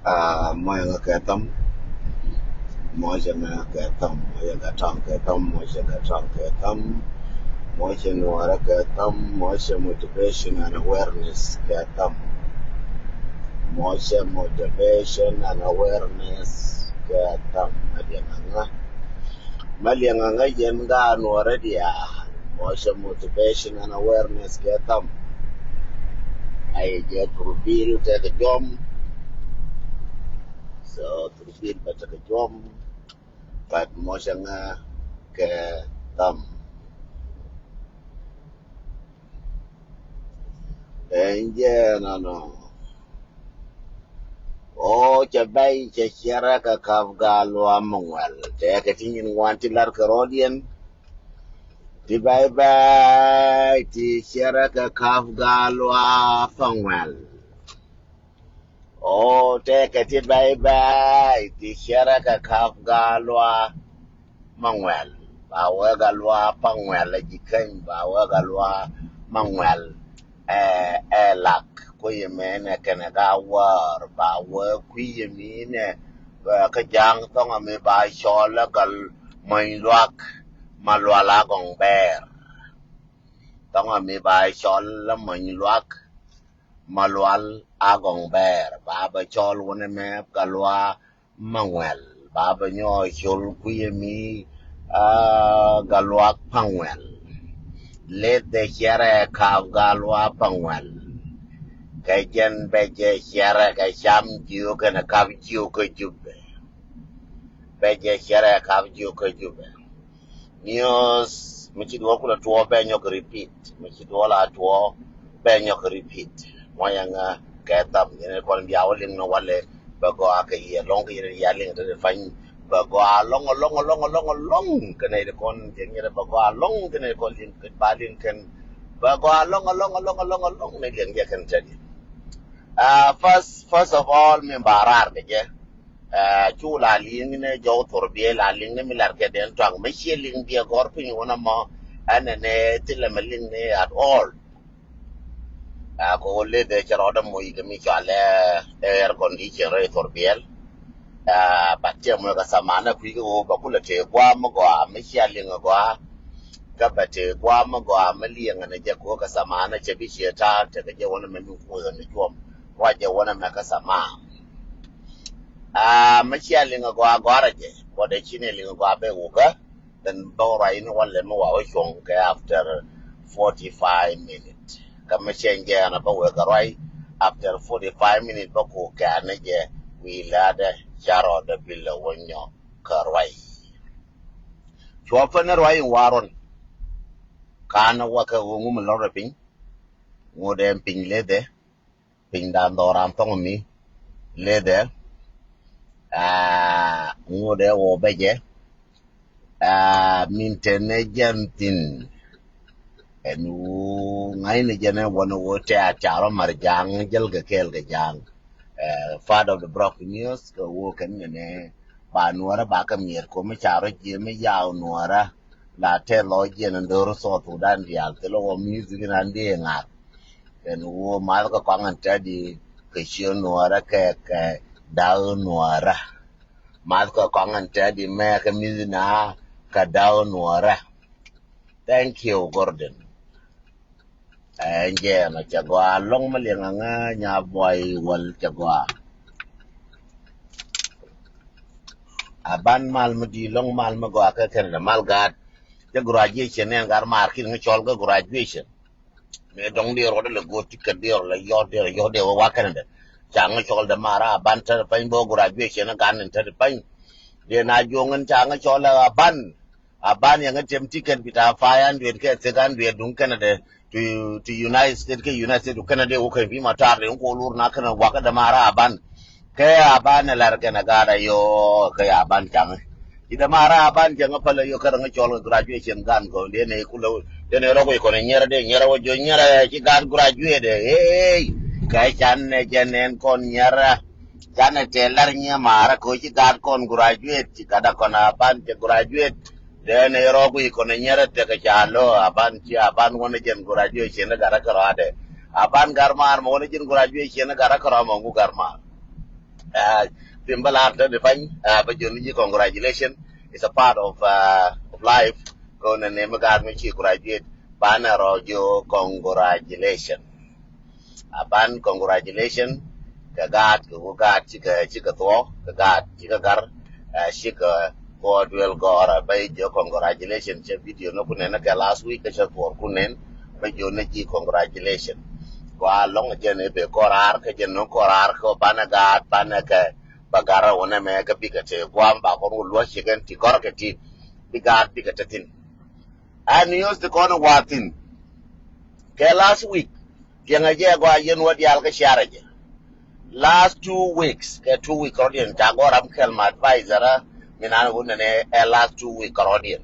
Moya nga ketam, moja nga ketam, moja gatang ketam, moja gatang ketam, moja nuara ketam, moja motivation and awareness ketam, moja motivation and awareness ketam, malianganga jenga nuara dia, moja motivation and awareness ketam, ay je turubil te jom. So turbin baca ke jom pat mosanga ke tam enje no o cabai cara ka kafgalo amwal te ke tingin wanti lar ke rodien ti bye bye ti cara ka kafgalo afangwal o te ke ti bye bye ti cara ka kafgalo mangwal bawa galwa pangwal jikan bawa galwa mangwal lak ko yemene kana ga war bawa ku yemine ka jang tonga me ba shola gal mai luak malwala gong ber tonga me ba shola mai luak malwal agong ber baba chol wona me galwa mangwal baba nyo shol ku yemi galwa pangwal let the share kav galwa pangwal kajen beje share ka sham jiu kana kav jiu ko jubbe beje share kav jiu ko jubbe news michi do kula to be nyok repeat michi do la to be nyok repeat moyanga ketam ne kon biawling no wale bago aka ye long ye yaling de fan bago long kana de kon jengere bago long kana kon lin balin kan bago long ne jengge kan tadi first of all me barar de je chu la ling ne jo torbie la ling ne milar ke den tang me che ling bia gor pin wona mo anane tilameling ne at all ko le de charo mo yi mi chale air condition re torbiel batte mo ka samana ku go ba kula te kwa mo go mi chaling go ka bate kwa mo go amali ngana je ko ka samana che bi che ta te je wona me ko ne jom wa je wona me ka sama mi chaling go agora je ko de chine ling go be go ka then do right no wale mo wa chong ka after 45 minutes kama change na ba we garai after 45 minutes ba ko ka na je wi lada charo da billa wonyo karwai chofa na rwai waron kana waka ngum loro pin ngode pin lede pin dan doram tong mi lede ngode wo beje min tene jantin enu ngai ne jana wono wote a charo marjang jel ga kel ga jang father of the broken news ko wo kan ne ba nuara ba ka mier ko me charo je me yaw nuara la te lo je na ndoro so tu dan dial te lo music na ndi nga en wo mal ko kwangan tadi ke shio nuara ke daw nuara mal ko kwangan tadi me ka music na ka daw nuara. Thank you Gordon. Nje na chagwa long malianga nya boy wal chagwa aban mal mudi long mal mago aka ken mal gad the graduation en gar markin ng chol ga graduation me dong de ro de go ticket de la yo de wa kan de chang chol de mara ban ta pan bo graduation gan ta de pan de na jongen chang chol la aban yang tem ticket bita fayan de ke te gan de dun kan de to United States ke United States Canada ko kan bi matar de ko lur na kan wa ka da mara aban ke aban lar ke na gara yo ke aban chang ida mara aban jang pala yo karang chol graduation gan ko de ne ku lo de ne ro ko ne nyera wo jo nyera ki gan graduate de hey kai chan ne janen kon nyera chan te lar nya mara ko ki gan kon graduate ki kada kon aban je graduate de ne ro ko ne nyera te ka chalo aban wona jen graduation na gara karade aban garmar mo ne jen graduation na gara karama ngu garmar Timbalar the fine, but you congratulations. It's a part of life. Go na name God me graduate. Bana rojo congratulations. Aban congratulations. Kagat kugat chika to kagat chika gar shika God will go by your congratulations. Video no kunen ka last week ka for kunen by your congratulations. Qua long jen be korar ke jen no korar ko banaga banaka bagara wona me ka bigate kwam ba ko lo chicken ti kor ke ti bigat bigate tin and use the corner watin ke last week jen aje go yen wadi al ka sharaje last 2 weeks ke 2 week rodien jagoram kel ma advisor minan wona ne last 2 week rodien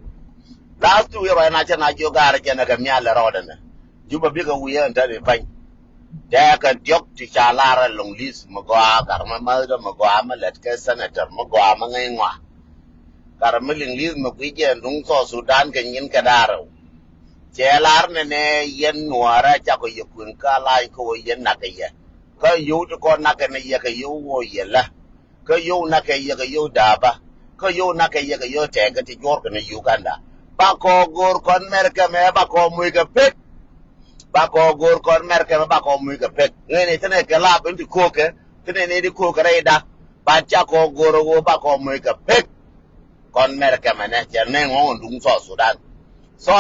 last 2 year na chana jogara jen ka miale rodene juba biga wiye ndane ban Dia ka diok ti chalara long list magwa garma malda magwa malet ke senator magwa mangengwa garma ling list magwije nung so Sudan ke nyin ka daro chelar ne yen nuara cha ko yukun ka lai ko yen nakaya ka yu to ko nakane ye ka yu wo yela ka yu nakaya ka yu daba ka yu nakaya ka yu te ka ti jor ka ne Uganda ba ko gor kon merka me ba ko muy ka pek bako gor kon merke bako muy ka pek ngene tene ke la binti koke tene ne di koke reida ba cha ko goro go bako muy ka pek kon merke mane che ne ngon dung so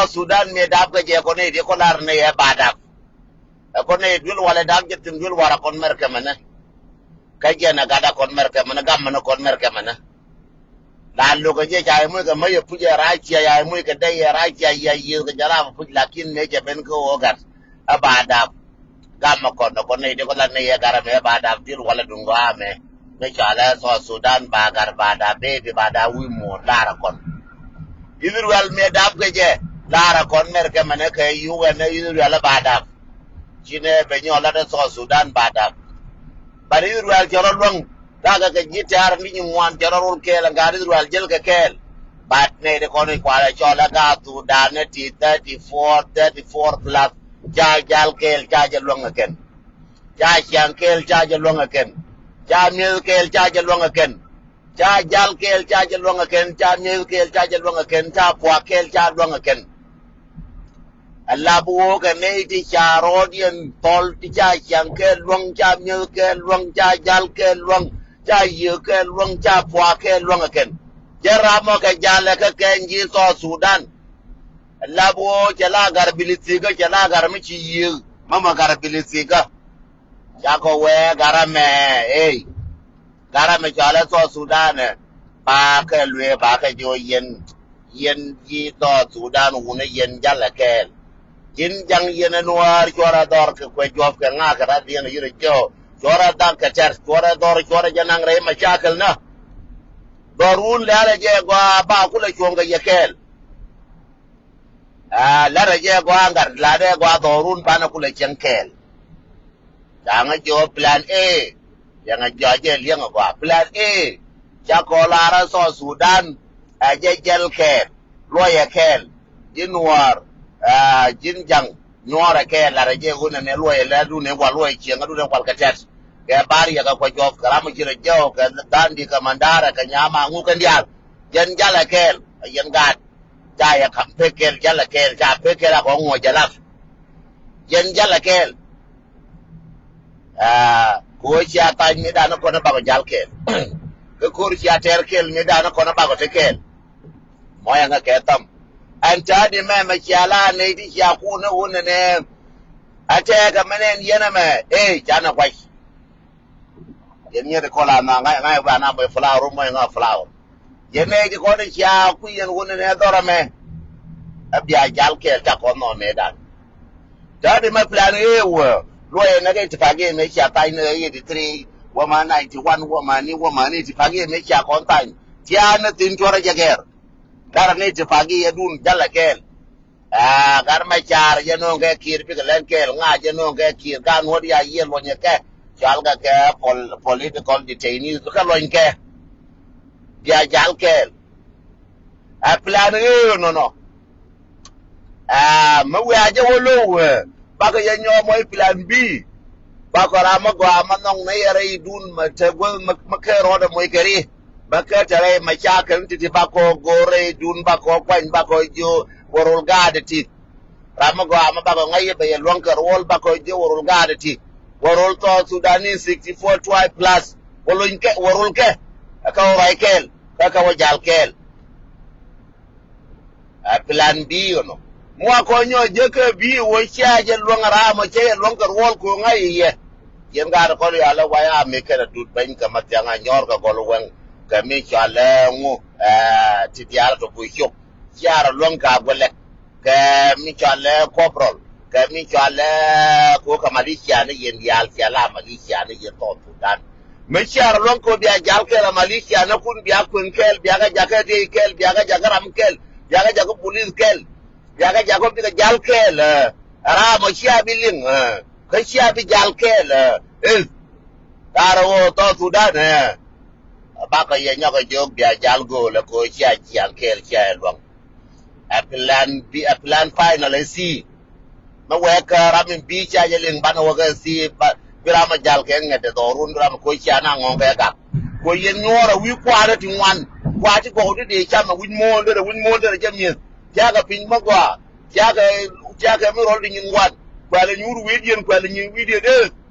Sudan me dab ga je ko ne di ko lar ne e badaf ko ne dul wala dag je tin dul wara kon merke mane ka je na gada kon merke mane gam mane kon merke mane la lo ga je ja muy ka may puje ra chi ya muy ka dai ra chi ya yi ga jara fu lakin me je ben ko ogat abadab gamma kono ne de ko la ne ya garame abadab til wala dungo ame me chala so Sudan bagar bada be bada wi mo lara kon Israel me dab ke je lara kon mer ke mane ke yu ne Israel badab chine be nyola de so Sudan badab bari Israel joro long daga ke jitar ni nywan joro ke la gar Israel jel ke kel bat ne de kono kwala chola ga tu dane ti 34 plus jal kel ja luang ken ja chang kel ja luang ken ja mil kel ja luang ken ja jal kel ja luang ken ja mil kel ja luang ken ja pwa kel ja luang ken Allah bu ke ne ti cha rodien tol ti ja chang kel luang ja mil kel luang ja jal kel luang ja yu kel luang ja pwa kel luang ken jaramo ke jale ke kenji so Sudan labo jala garbilitiga jala garmichi yi mama garbilitiga jako we garame garame jala so Sudan ba ke lwe ba ke jo yen yi to Sudan une yen jala kel jin jang yen noir chora dor ke kwe jof ke nga ka dien yire jo chora dak ke ter chora dor chora janang re mashakal na dorun le ala je go ba kula chonga yekel la raje go angar la de go dorun bana kula chenkel danga jo plan A yang jo je liang go plan A ja ko lara so Sudan je jel kel loye kel jinwar jinjang nyora kel la raje go ne loye la du ne wa loye chenga du ne wal katet ke bari ya ko jof karamu jire jo ke dandi ka mandara ka nyama ngu kan dial jen jala kel yen gat jaya kam pekel jala kel ja pekel ko ngo jalaf yen jala kel ko sia ta mi da no ko na ba jal kel ko kur sia ter kel mi da no ko na ba te kel moya nga ketam anta di me ma chala ne di sia ku na wona ne ate ga menen yena me jana kwai yen yede ko la na ngai ba na ba flower mo nga flower yene di ko ni sia ku yen wona ne dora me abia jal kel ta ko no me dan Jadi my plan lawyer na get pagi me sia tai ne 83 woman 91 woman ni pagi me sia kontan tiana tin chora jager dar ne pagi ya dun jala kel gar ma char ya no ke kir pi len kel nga ya no ke kir ga no dia yen lo nye ke chal ga ke political detainees ka lo nke dia jal kel a plan no me we aje wo lo we ba ga yenyo mo plan B ba ko ra ma gwa ma nong ne yare dun ma te gol ma ke ro da moy keri ba ke tare ma cha kan ti ba ko gore dun ba ko kwan ba ko jo worul ga de ti ra ma gwa ma ba ko ngai be ye lon ka rol ba ko jo worul ga de ti worul to Sudanese 64 try plus worul ke ka wa kel ka wa jal kel plan B no mo ko nyo je ke bi wo cha je lon ra ma che lon ka rol ko ngai ye yen ga ko ya la wa ya me ke da dut ban ka ma nga nyor ka ko wen ka mi cha le ngu ti ya to bu chok ya lon ka gole ka mi cha le corporal ka mi cha le ko ka Malaysia ne yen yal cha la Malaysia ne yen to Sudan me cha lon ko bi jal ke la Malaysia na kun bi akun kel bi ga ja ka de kel bi ga ja ram kel bi ga ja ko police kel bi ga ja ko bi ga jal kel ara mo cha bi ling ka cha bi jal kel taro to Sudan ba ka ye nya ko jog bi jal go la ko cha chiang kel cha long a plan final si ma we ka ramin bi cha ye ling ban wa ga si bira ma jal ke ngete do run ram ko cha na ngong ga ko ye nyora wi kwa da tin wan kwa ti ko de cha ma win mo de jam ye ja ga pin ma gwa ja ga mi rol din wan kwa le nyuru wi dien kwa le nyi wi de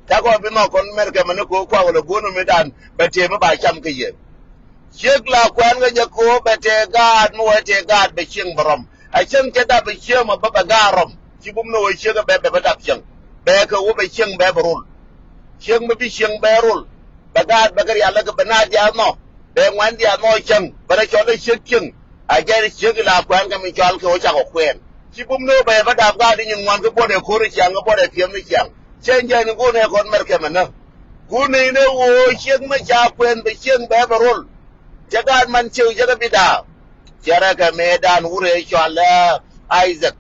ta ko bi ma kon mer ke man ko kwa wala gono me dan ba te ma ba cham ke ye shek la kwan ga je ko ba te gad mo te gad be ching brom a chen ke da be che ma ba garom ci bum no we che ga be da ching be ko wo be ching be brul ching be bi ching be rul ba gad ba gar ya la ga bana ja no be ngwan dia no ching ba da cho le shek ching a je shek la kwan ga mi chal ko cha ko kwen ci bum no be ba da ga di ngwan ko bo de ko ri chang bo de piem ni chang chen je ni ko ne kon mer ke man ku ne ne wo shek ma cha kwen be ching be brul jagan man chiu jaga bida jara ka medan ure inshallah Isaac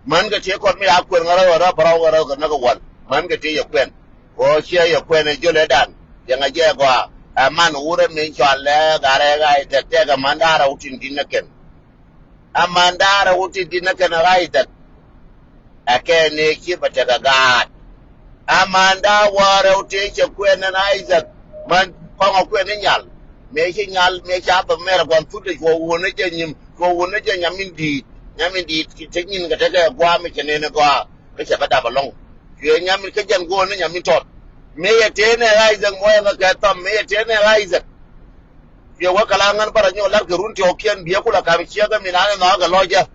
man ga che kon mi akwen ngara bara ga na ga wal man ga te ya kwen ko che ya kwen jo le dan yanga je gwa man ure mi inshallah gare ga te ga mandara utin dinaken amandara utin dinaken raita akene ki bata ga ga amanda wara utin che kwen na Isaac man ko kwen nyal me chi nyal me cha ba mer gon fu de ko wona je nyim ko wona je nyamin di ki te nyin ga te ga gwa me chene ne gwa ke cha ba da ba long ye nyamin ke jan go ne nyamin tot me ye te ne rai zang mo ga ka tam me ye te ne rai zang ye wa kala ngan bara nyo lar ke run te okien biya kula ka mi chia ga mi na no ga loja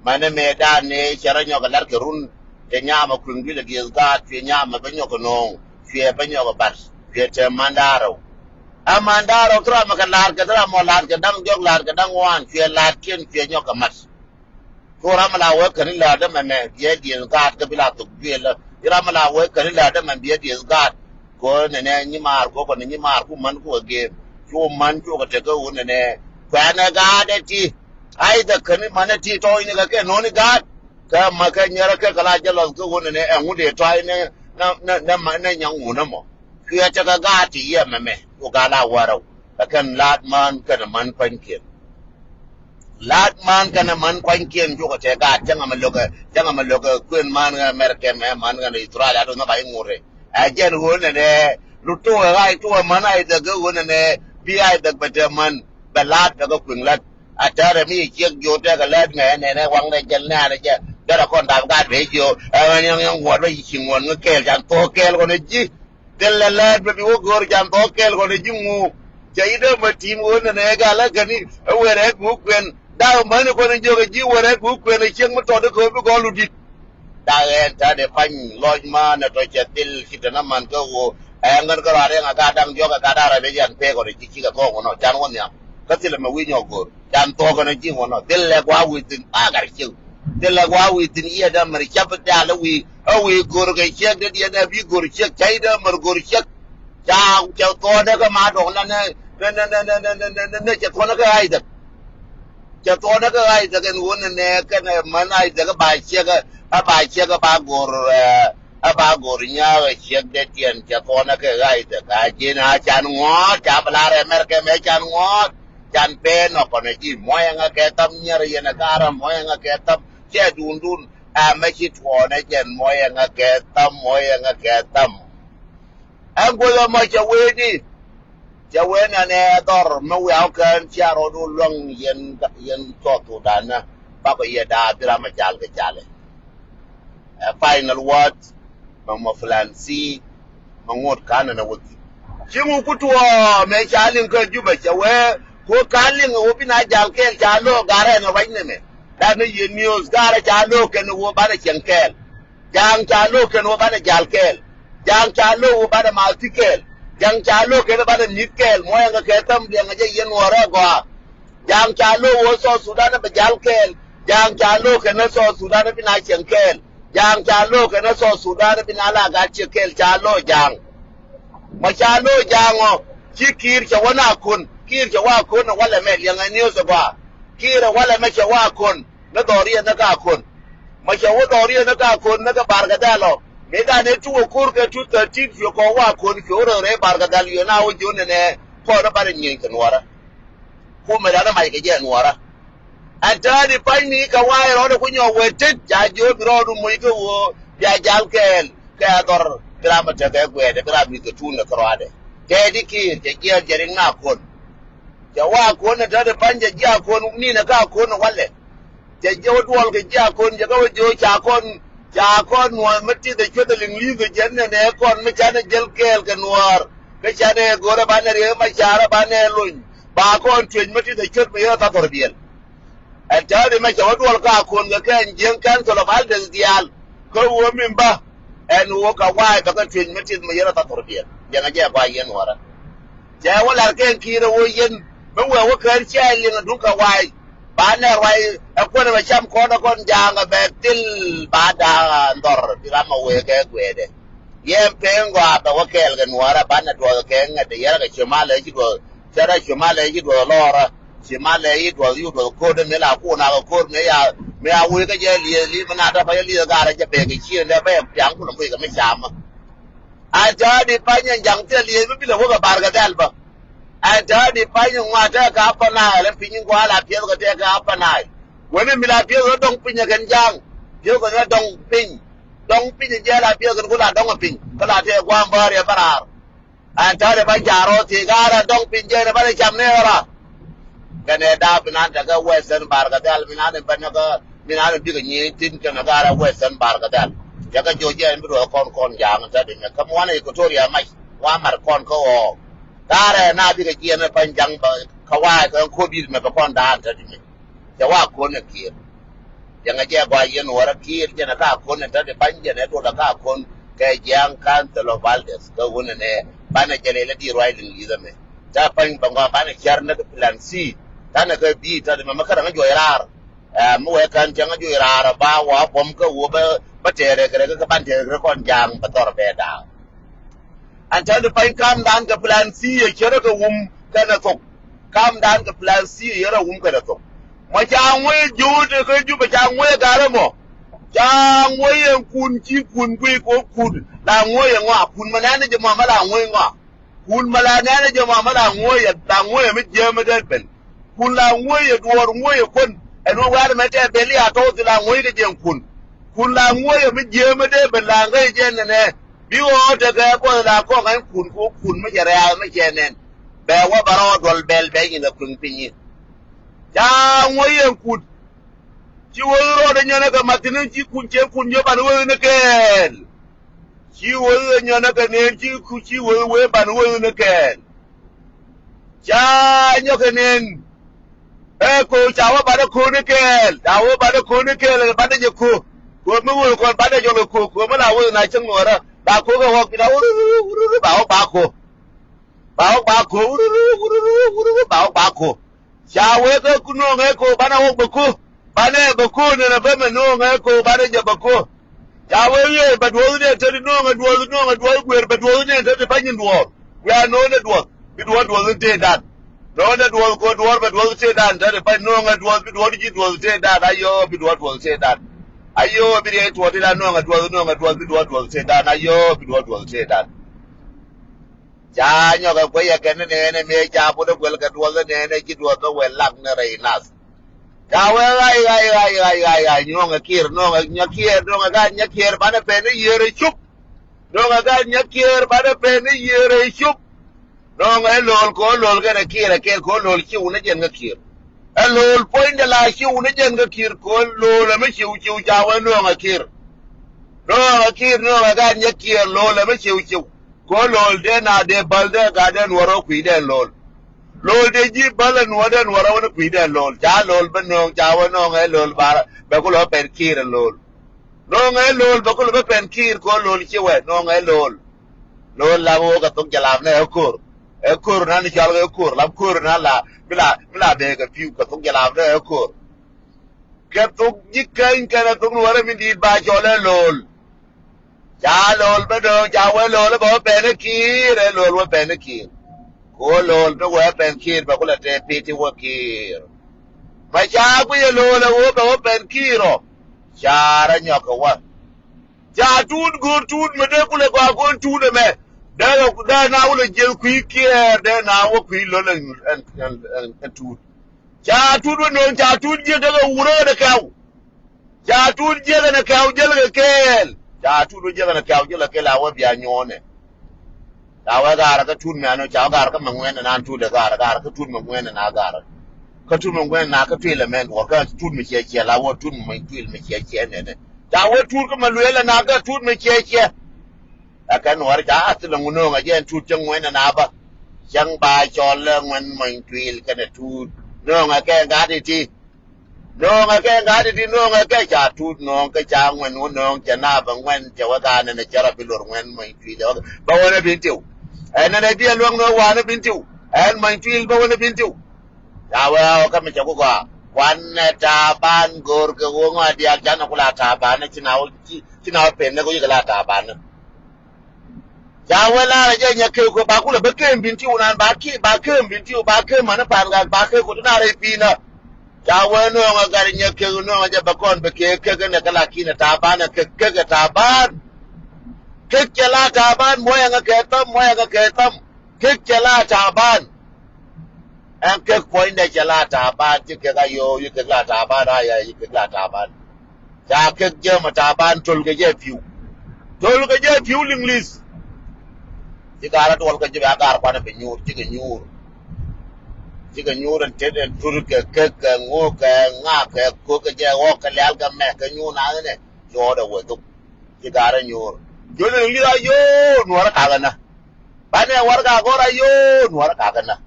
mane me da ne chara nyo ga lar ke run te nyama kun bi le gi ga te nyama ba nyo ko no ye ba nyo ga bas ye te mandaro amandaro tra ma lar ka tra mo lar ka dang jog lar ka dang wan che lar kien che nyo ka mas ko ra ma la wa ka ni la da ma me ye di ga ka bi la tu bi la ra ma la wa ka ni la da ma bi di ga ko ne ne ni mar ko ne ni mar ku man ko ge ko man ko ka te ko ne kwa na ga de ti ai da ka ni man ti to ni ga ke no ni ga ka ma ka nyara ka kala jalo ko ne en u de to ai ne na ma ne nyang u na mo kia cha ga ti ye me ko ga la waro kan lat man kan man pankien lat man kan man pankien jo ko te ga janga ma loga kuen man ga merke me man ga Australia do na bai ngure a jen ho ne lu to ga to man ai da go ne bi ai da ba man ba lat da ko kun lat a tare mi chiek jo te ga lat ne wang ne jel na ne je da kon da ga be jo a yang wo ba chi ngon ga kel jan to kel ko ne ji della lad be wo gor jam to kel ko ne jingu jaide ma tim wona ne ga la gani were ku kwen da man ko ne joga ji were ku kwen cheng ma to de ko be go lu dit da en ta de pan loj ma na to chatil kitana man ko wo ngan ko are nga dang joga ga da be jan pe ko ne ji ga ko no jan won ya ka tile ma wi nyo gor jan to ko ne ji wono delle kwa wi tin agar chi delle kwa wi tin iya da mar chap da la wi awi gor ga chek de dia da bi gor chek chai da mar gor chek cha to da ga ma do na ne cha to na ga ai da cha to na ga ai da kan won ne kan man ai da ga ba chek ga ba gor nya ga chek de tien cha to na ga ai da ka ji na chan ngo cha bla re mer ke me chan ngo chan pe no ko ne ji mo ya ga ke tam nya re na ka ra mo ya ga ke tam che dun a me chi to na jen mo ya ga ke tam em quên mà cháu quê nè đor mà quẹo cần chia rồi đủ lăng yên cho tụ đàn nè bác ấy đã bị làm cái chale final word mà Franci mà ngột cá nè wuti chỉ một chút mà chale cái juba cháu quê ko kalin wo bina jalkel chalo gare no bajne me da no news gare chalo ken wo bana chenkel jang chalo ken wo bana jalkel jang chalo wo bana maltikel jang chalo ken bana nikel moya nga ketam dia nga yen wara go jang chalo wo so sudan ba jalkel jang chalo ken so sudan bina chenkel jang chalo ken so sudan bina la ga chenkel chalo jang ma chalo jango chikir chawana kun kir jawa kun wala me yang news ba kir wala me jawa kun na doriya na ka kun ma jawa doriya na ka kun na ka barga dalo me da ne tu kur ke tu ta ti yo ko wa kun ko re barga dal yo na wo jone ne ko na bare nyi kan wara ko me da mai ke je nwara anta di pani ka wa ro da kunyo wetet ja jo ro du mu ko wo ya jal ken ka dor drama ta ga gwe de drama mi ko tu na ko ade ke di kir je je jerin na kun jawa ko na da panja ja ko ni na ka ko na walle je je wol ke ja ko je ga jo cha kon no mati da choda lingli ga janne ne kon me cha na jel kel ka nuar ke cha ne gore ba ne re ma chara ba ne lun ba kon twen mati da chot me ta tor biel a ta de ma cha wol ka ko ga kan jen kan to la bal de dial ko wo min ba en wo ka wa ba ka twen mati me yara ta tor biel je ga je ba yen wara je wala ken kire wo yen men we wo kan cha linga duka wai ba ne wai ko ne cham ko na kon janga be til ba da ndor dirama we ke gwede yem pengo aba wo kel gan wara ba na do ke ngade yara ke chimale ji do chara chimale ji do lora chimale yi do yu do ko de la ko na ko me ya we ke je li mana da fa li ga ra je be ke chi ne be yang ku no we ga me chama a ja di pa nyen jang te li bi le wo ga bar ga dal ba a ta di panyo ngata ka apa na le pinyin kwa la pie ko te ka apa na woni mi la pie ko dong pinya kan jang pie ko na dong pin je la pie ko la dong pin ko la te kwa mbar ya parar a ta de ba jaro ti gara dong pin je ne ba le cham ne ora kane da binan ta ga western bar ga dal binan ne ban ga binan bi ga ni tin ka na gara western bar ga dal ya ga joje en bi ro kon jang ta de ne kam wana Equatoria mai wa mar kon ko dare na bi ga jiya panjang ba kawai kan ko bi me ba kon da ta dimi ya wa ko ne kir ya ga je ba yen wara kir je na ka ko ne ta de panje ne to da ka kon ke jang kan to lo valdes ko wona ne bana jele le di roilin li da me ta pan ba ga bana char na plan c ta na ka bi ta de ma ka ga jo irar mu we kan jang jo irar ba wa bom ko wo ba te re ka ban te re kon jang ba tor be da an ta da fain kam dan ga plan C ya kira ga kana to kam dan ga plan C ya ra kana to ma ja ngwe jude ko ju ba ja ngwe ga ra mo ja ngwe en kun ji kun gwe ko kun la ngwe ngwa kun ma na ne ma ma la ngwe ngwa kun ma la na ne ma ma la ngwe ya da ngwe mi je ma da ben kun la ngwe ya duwar ngwe ya kun en wo ga ma te beli a to la ngwe ga je kun la ngwe ya mi je ma da ben la ga je ne biwo daga ko la ko kan kun ma jara ma jenen be wa baro dol bel be ni kun pinyi ja ngoyen kun ci woro da nyana ga matinin ci kun ce kun yo ban wo ne ken ci woro nyana ga ne ci ku ci wo ban wo ne ken ja nyo ga nen ko ja wa ba ko ne ken da wo ba ko ne ken ba da je ko mu wo ko ba da jo ko ma la wo na cin ngora ba ko ga ho kina ba ko shawe ko kuno nge ko bana ho bako bana bako ne na ba no nge ko bana je bako shawe ye ba do ne te no nge do gwer ba do ne te ba nyin do ya no ne do bi do te dan no ne do ko do ba do te dan te ba no nge do ji do te dan ayo bi do te dan ayo bi re to da no nga do se da na yo bi do se da ja nyo ga ko ya ken ne me ja bu do wel ga do ne ji do to wel lak ne re nas ja we ai nyo nga kir no nga nya kir no nga ga nya kir ba ne pe ne yere chup no nga ga nyakir bada pe ni yere shup no nga lol ko lol ga na kira ke ko lol ki una jen ga kir lol point de la ki una jen ga kir ko lol ma ki u ja wa no nga kir no nga kir no nga ga nyakir lol ma ki u ko lol de na de balde ga den waro ku de lol de ji balan wadan waro na ku de ja lol ban no ja wa no nga lol bar ba ko lo pen kir lol no nga lol ba ko lo pen kir ko lol ki we no nga lol la wo ga tok jalab na ekur na ni chal ekur lam kur na la bila de ga piu ka tok jalab na ekur ke tok jikain kana tok no wara min di ba chole lol ja lol ba do ja we lol ba pen kir lol wa pen kir ko lol do wa pen kir ba ko la te piti wa kir ma cha ku ye lol wo ba pen kiro chara nyoka wa ja tun gur tun me de kule kwa gon tun me da na wula jel ku kier da na wo ku lo en tun ja tun no ja tun je daga wuro da kaw ja tun je na kaw je ga kel ja tun je na kaw je la kel awa biya nyone da wa ga ka tun me no ja ga ka mangwen na tun da ga ka tun mangwen na ga ka tun mangwen na ka tu element wa ka tun me che la wo tun me tu me che ne da wo tun ka maluela na ga tun me che akan war ja atla nguno nga jen tu chang wen na ba chang ba chol le ngwen mein twil kana tu no nga ke ga ti no nga ke ga ti no nga ke ja tu no ka cha ngwen no cha na ba ngwen cha wa ga na cha ra bilor ngwen mein twil ba wona bin tiu en na dia luang no wa na bin tiu en mein twil ba wona bin tiu ya wa ka me cha ko ga kwan ta ban gor ke wo nga dia ja na kula ta ban na chinaw pen na ko yi la ta ban ya wala je nya ke ko ba kula ba ke binti unan ba ke binti ba ke mana pan ga ba ke ko na re pina ya wano nga gar nya ke no ja ba kon ba ke na kala kina ta bana ke ta ban ke la ta ban moya nga ke tam ke la ta ban an ke point da la ta ban ke ga yo ke la ta ban ya ke la ta ban ya ke je ma ta ban tol ke je fiu linglis jigara to walka jibe agar pana be nyur jiga nyur en teden turke ke ngo ke nga ke ko ke je wo ke lal ga me ke nyu na ne yo da wo to jigara nyur yo ne li yo nuara ka gana bane war ga gora yo nuara ka gana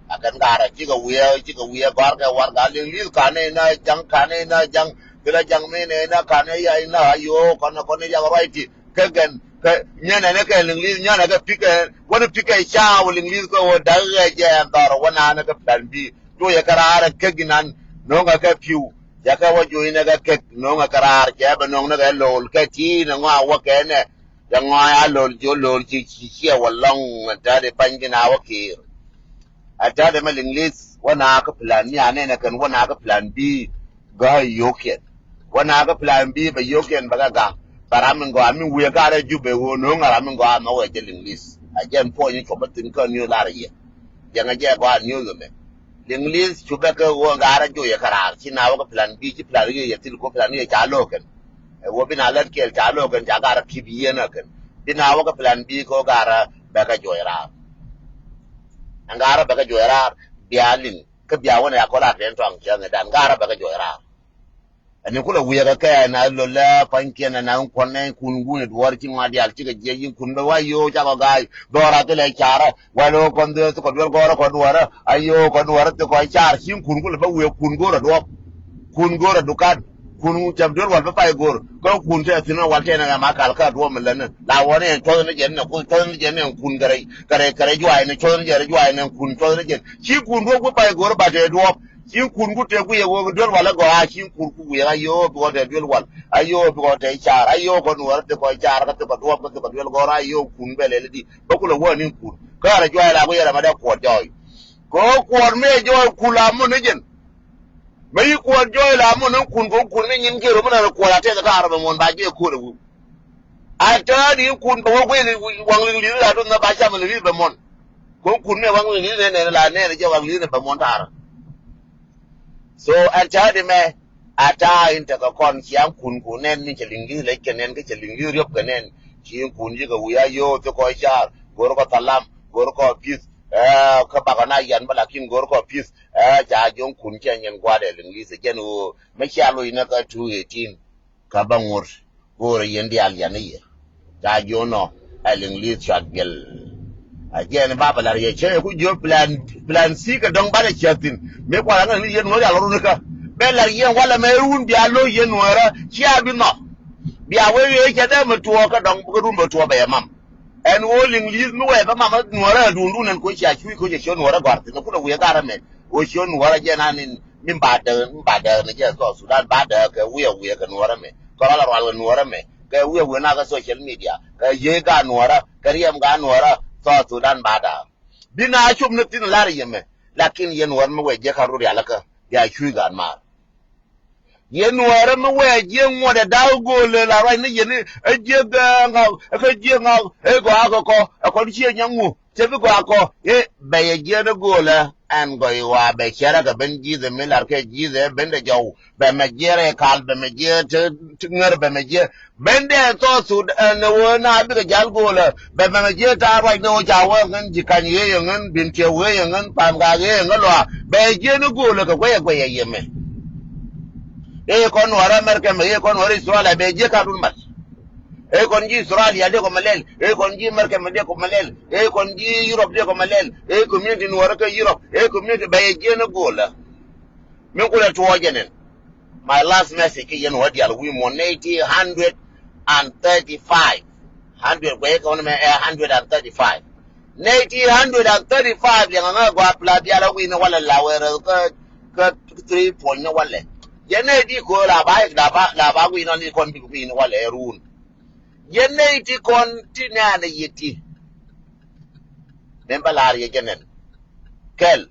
akan gara jiga wiya gar ga war ga li ka ne na jang bila jang me ne na ka ne ya na yo kono ya right ke gen nyana ne ka lingli nyana ka pika cha lingli ko da je ndaro wana na ka plan bi to ya karara keginan no ga ka piu ya ka wajo ina ga kek no ga karar ke ba no na ga lol ka ti na wa wa ke ne ya nga ya lol jo lol chi wallon ta de pangina wa ke ata de malingli wana ka plan ni ane na kan wana ka plan bi ga yoken wana ka plan bi ba yoken ba ga paramin go amin we ga re jube wo no ngara min go ama we jelin list again po ni ko batin ko ni la re ya nga je go ni lo me linglis jube ko wo ngara jo ya karar na wo plan b ji plan ye til ko plan ye cha lo ken wo bina lar kel cha lo ken ja ga ra ki bi na ken bina wo plan b ko gara ba ga jo ra angara ba ga jo ra bialin ka biya wona ya ko la den tong ja ne dan gara ba ga jo ra ani kula wuya ga kaya na lola panke na konne kungu ne duwar kin ma dial ci ga jeyin kun ba wayo ja ga gai dora to le chara walo kon de ko dor gora ko duwara ayo ko duwara to ko char sin kun kula ba wuya kun gora do kun gora dukan kun jam dor wal ba pay gor ko kun te tino wal te na ma kal ka do mun lan la wone to ne jen na ko to ne jen ne kun kare juai ne to ne juai ne kun to ne jen shi kun go pay gor ba de do shin kungu te ku ye wo dol wala go ha shin kungu ye ayo go de dol wal ayo go te char ayo go nuar te ko char ka te ko do ko te ko dol go ra ayo kun bele di ba ku lo woni kun ka ra joy la go ye ma da ko joy ko me joy kula mo ne jen mai ko joy la mo nan kun go kun ne yin gero mo na ko la te ka arba mon ba je ko ru a ta di kun ba go ye wang li la do na ba cha mo li ba mon ko kun ne wang li ne la ne je wang li ne ba mon tar so antadi me ata inta ka kon kiam kun kunen ni chelingi le kenen ke chelingi riop kenen chin kunji ka wiya yo to ko char gor ko talam gor ko pis ka bagana yan balakin gor ko pis ja jon kun chen gwade lingi se genu me chalo ina ka 218 ka bangur gor yendi al yaniye ja jono lingi chat bel again babalar ye che ku jo plan si ka dong bale chatin me kwa ngani yen wo ya lorun ka belar yen wala me run bi alo yen wora chia bi no bi awe ye che da mutuo ka dong bu run mutuo be mam en wo lingi no we ba mama nwora dun dun ko chia chui ko je shon wora gwar tin ko da we gara me o shon wora je na nin ba de ne je so Sudan ba de ka we ka nwora me ko la ro nwora me ka we na ka social media ka ye ga nwora ka riem ga nwora so Sudan bada bina chum na tin lari yeme lakin yen war mo weje ka ruri alaka ya chui gan ma yen war mo weje mo da daw go le la rai ni yen eje ga ka je nga e go akoko ko chi nyangu te bi go ako e be ye de go le an go wa be chera ga ben ji de milar ke ji de ben de jaw be me jere kal be me je te ngar be me je ben de to su ne wo na bi ga jal go le be me je ta rai no ja wa ngan ji kan ye ngan bin che we ngan pam ga ye ngan lo be je ne go le ka gwe ye me e kon wara merke me e kon wara Israel be je ka dun mat e kon ji Israel ya de ko malel e kon ji merke me de ko malel e kon ji Europe de ko malel e community no wara ka Europe e community be je ne go le min ko le to jenen my last message yen wadi al wi mo 135 100 we ko me 135 135 yang nga gwa pla dia la wi no wala la wera ka 3 point no wala yene di ko la ba wi no ni kon bi wi no wala erun yene di kon tinana yiti memba la ye jenen kel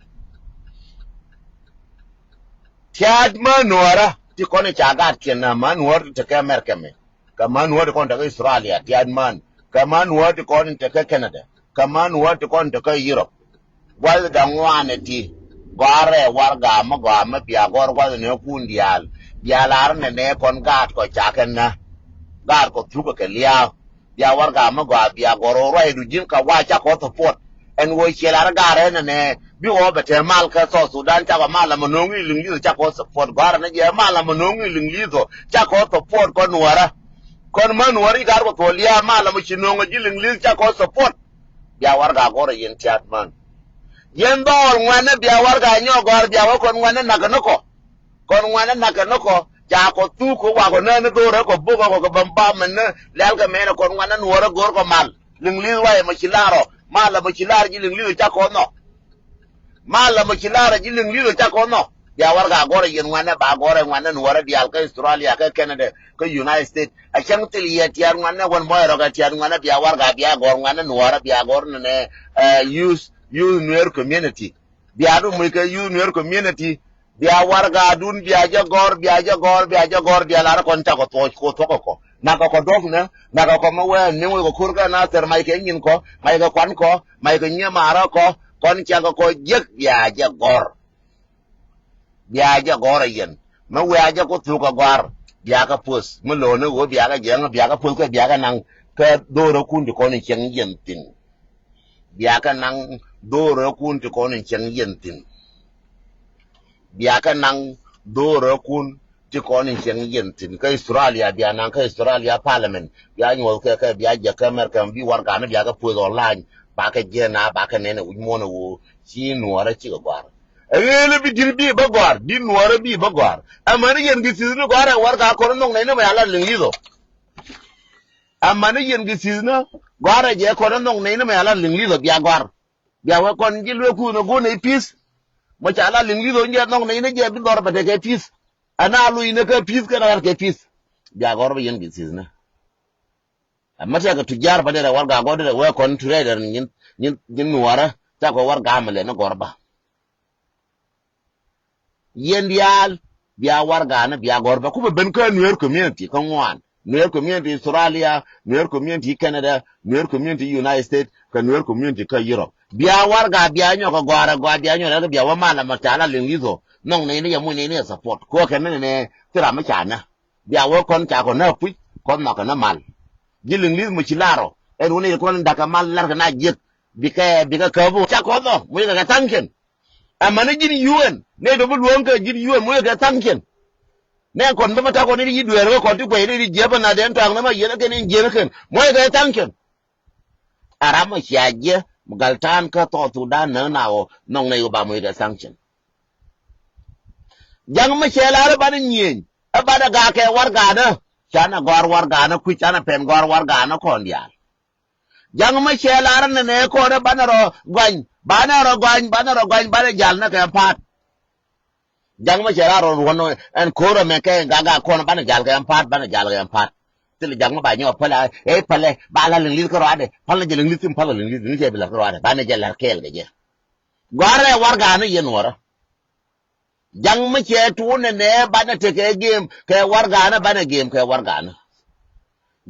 tiad manora ti kon cha ga tiena manor te ka merkeme ka manor kon ta Australia tiad man ka manor ti kon te ka Canada ka manor ti kon te ka Europe wal da ngwane ti gore warga ma bia gor wal ne kundial bialar ne kon gat ko chakenna gar ko tuko ke liya ya warga ma bia goro roi du jin ka wa cha ko to pot en wo chelar gare ne bi wo bete mal ka so Sudan cha mal ma nongi lingi cha ko support gar ne je mal ma nongi lingi zo cha ko to pot ko nuara kon man wari gar ko to liya mal ma chinongo ji lingi cha ko support ya warga goro yen chat man yen dol ngwane bia warga nyo gor bia wo kon ngwane nakanoko kon ngwane nakanoko ja ko tu ko wa ko ne do re ko bu ko bamba men lel ga me kon ngwane nuora gor ko mal lingli wa ma chilaro mala ma chilar ji lingli cha ko no mala ma chilara ji lingli cha ko no bia warga gor yen ngwane ba gor ngwane nuora dial ka Australia ka Canada ka United States a chang til ye tiar ngwane won mo ro ga tiar ngwane bia warga bia gor ngwane nuora bia gor ne use nuer community biadu mu ke nuer community bia warga dun bia jagor bia lar kon ta ko to ko na ko dog na na ko ma we ni we ko kurga na ter mai ke nyin ko mai ko kwan ko mai ko nya mara ko kon cha ko jek bia jagor yen ma we aja ko tu ko gwar bia ka pus mu lo ne wo bia ka jeng bia ka pus ko bia ka nang ka do ro kun ko ni cheng yen tin bia ka nang do ro kun ko ni cheng yen tin bia ka nang do ro kun ko ni cheng yen tin ka Australia bia nang ka Australia parliament bia nyol ka bia ja ka America bi war ka na bia ka pus online ba ka je na ba ka ne ne mo no wo chi nuora chi gwar ele bi dirbi ba gwar bi nuora bi ba gwar amani yen gi sizno gwar war ka ko no ne ma ala lingido amani yen gi sizno gwar je ko no ne ma ala lingido bia gwar bia wa kon ji lu ku no go ne pis mo cha ala lingido nje no ne je bi dor ba de ke pis ana lu ine ke pis ka na ke pis bia gwar ba yen gi sizno amma ta ga tujar ba de war ga go de wa kon trader nin nuora ta ko war ga male na gorba yendial bia warga na bia gorba kuma ben ka nuer community kan wan nuer community Australia nuer community Canada nuer community United States ka nuer community ka Europe bia warga bia nyo ka gwara gwa bia nyo na bia wa mala matala lingizo nong ne ya mu ne support ko ka ne tira ma chana bia wa kon cha ko na pu kon na ka na mal jiling lis mo chilaro en woni ko ndaka mal lar na jet bika kabu cha ko no mo ga tanken amana jin yuen ne do bu won ka jin yuen mo ga tanken ne kon ba ta ko ni yi duer ko ti ko ni jeba na den tang na ma yena ken in jena ken mo ga tanken arama shaje mugaltan ka to tu dan na nawo nong ne ba mo ga sanction jang ma shela ba ni nyin abada ga ke war ga na chana gor war ga na ku chana pen gor war ga na kon dia jang ma shela ran ne ko da banaro gwan bana jal na ke pat jang ma shela ron wono en ko ro me ke ga ko bana jal ke pat bana jal ke pat til jang ma ba nyo pala e pale ba la ling ko rade pala je ling tim pala ling je bila ko rade bana jal kel ge je gore war ga na yen wora jang ma che tu ne bana te ke game ke war ga na bana game ke war ga na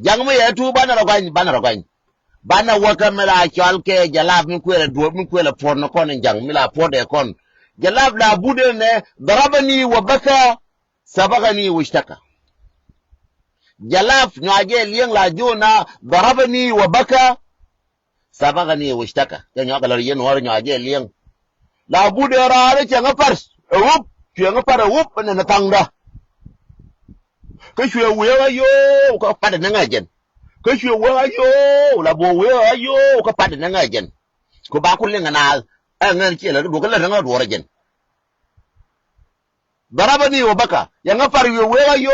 jang ma ye tu bana ro gwan bana waka mela chal ke jalab min kwela do min kwela porno kon jang mila pode kon jalab la bude ne darabani wa baka sabagani washtaka jalab nyaje liang la jona darabani wa baka sabagani washtaka ya nyaga la yen war nyaje liang la bude raare che ngapar wup che ngapar wup ne na tangda ke chwe wewa yo ko pada na ngajen ke chwe wewa yo la bo wewa yo ko pada na ngajen ko ba ku lenga na ngan che la do ko la nga do rajen darabani wa baka ya ngapar wewa yo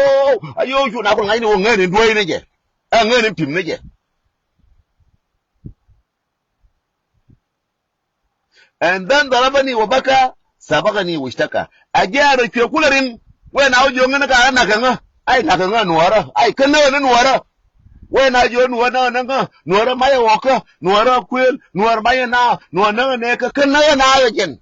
ayo chu na ko ngai ni ngani do ne je ngani pim ne je and then darabani wa baka sabagani washtaka ajara che kularin we na ojo ngana ka na kan ai na kan nuwara ai kan na nuwara we na jo nuwara na nga nuwara mai woka nuwara kwel nuwara mai na nuwara ne ka kan na yajen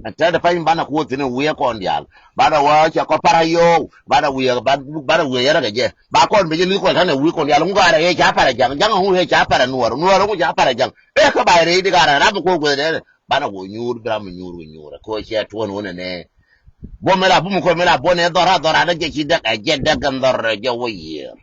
anta da fayin bana ko tinin wuya ko ndial bada wa cha ko para yo bada wuya bada wuya ra gaje ba ko be ni ko tan wuya ko ndial ngara ye cha para jang jang hu he cha para nuwara ko cha para jang e ka ba re di gara ra ko go de bana go nyur gram nyur ko che to wona ne bo mela bu ko mela bo ne dora da je chi da je da gan dor je wuya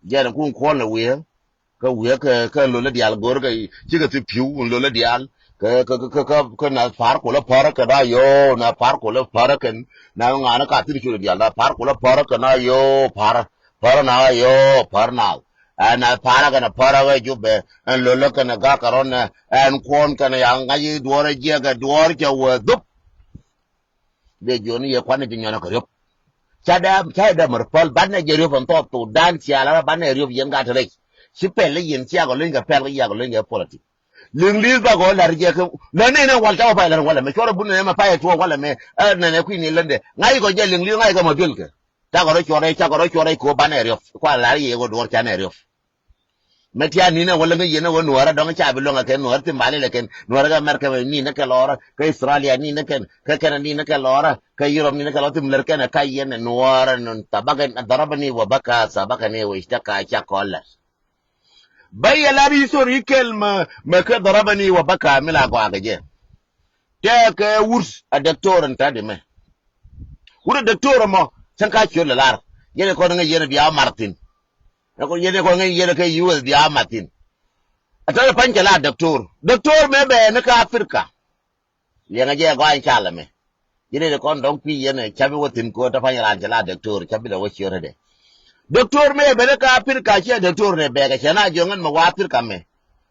je kun ko le wuya ka lo le dial gor ga chi ga ti piu lo le dial ka na par ko la par ka da yo na par ko la par ka na nga na ka ti chu dial da par ko la par ka na yo par na yo par na na par ka na par ga ju be an lo le ka na ga ka ron an kon ka na yang ga yi duore je ga duor ja wo dup de jo ni ye kwa ne nya na ka yo cha da mar pal ban na je ro fan to tu dan sia la ban na ro yen ga ta le si pe le yen sia go len ga pe le ya go len ga politic ling lis ba go lar je ko na ne na wal ta ba lar wala me choro bu ne ma pa to wala me na ne ku ni lende ngai go je ling lis ngai ga ma bil ke ta go chore cha go chore ko ba ne ro kwa lar ye go dor cha ne ro me tia ni na wala me ye na wo nuara dong cha bi lo nga ken nuar ti male le ken nuara ga mer ka ni na ka lora ka Australia ni na ken ka ken ni na ka lora ka Europe ni na ka lotim ler ken ka ye na nuara non tabaga darabani wa baka sabakani wa ishtaka cha kolla bayya lari sori kelma ka darabani wa baka mila ko agaje te ka wurs a doctor ta de me wura doctor mo san ka ciyo lar yene ko nga yene biya martin ko yene ko nga yene ka yuwa biya martin ata panke la doctor me be na ka afrika yene je ko an chala me yene de kon don pi yene chabi wotin ko ta fanya la doctor chabi da wochi yore de doctor me be ka afrika che doctor ne be ga chana jongan ma wa afrika me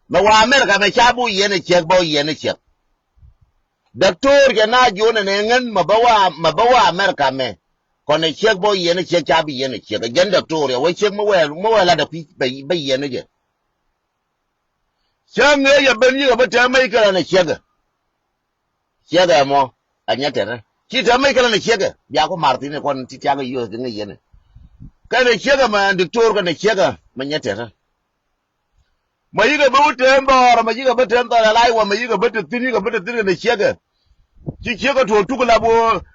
ma wa amerika me chabu yene chek bo yene chek doctor ke na jona ne ngan ma bawa amerika me kone chek bo yene chek chabi yene chek gen doctor ya we chek mo we la da pi be yene je change ya ben yi ba ta mai kala na chek mo anya tere ki ta mai kala na chek ya ko martin kon ti ta ga yo ne yene kana chega ma doctor kana chega manyatera mayiga bawute mbara mayiga bawute ndala laiwa mayiga bawute tini ga bawute tini na chega chi chega to tukula bo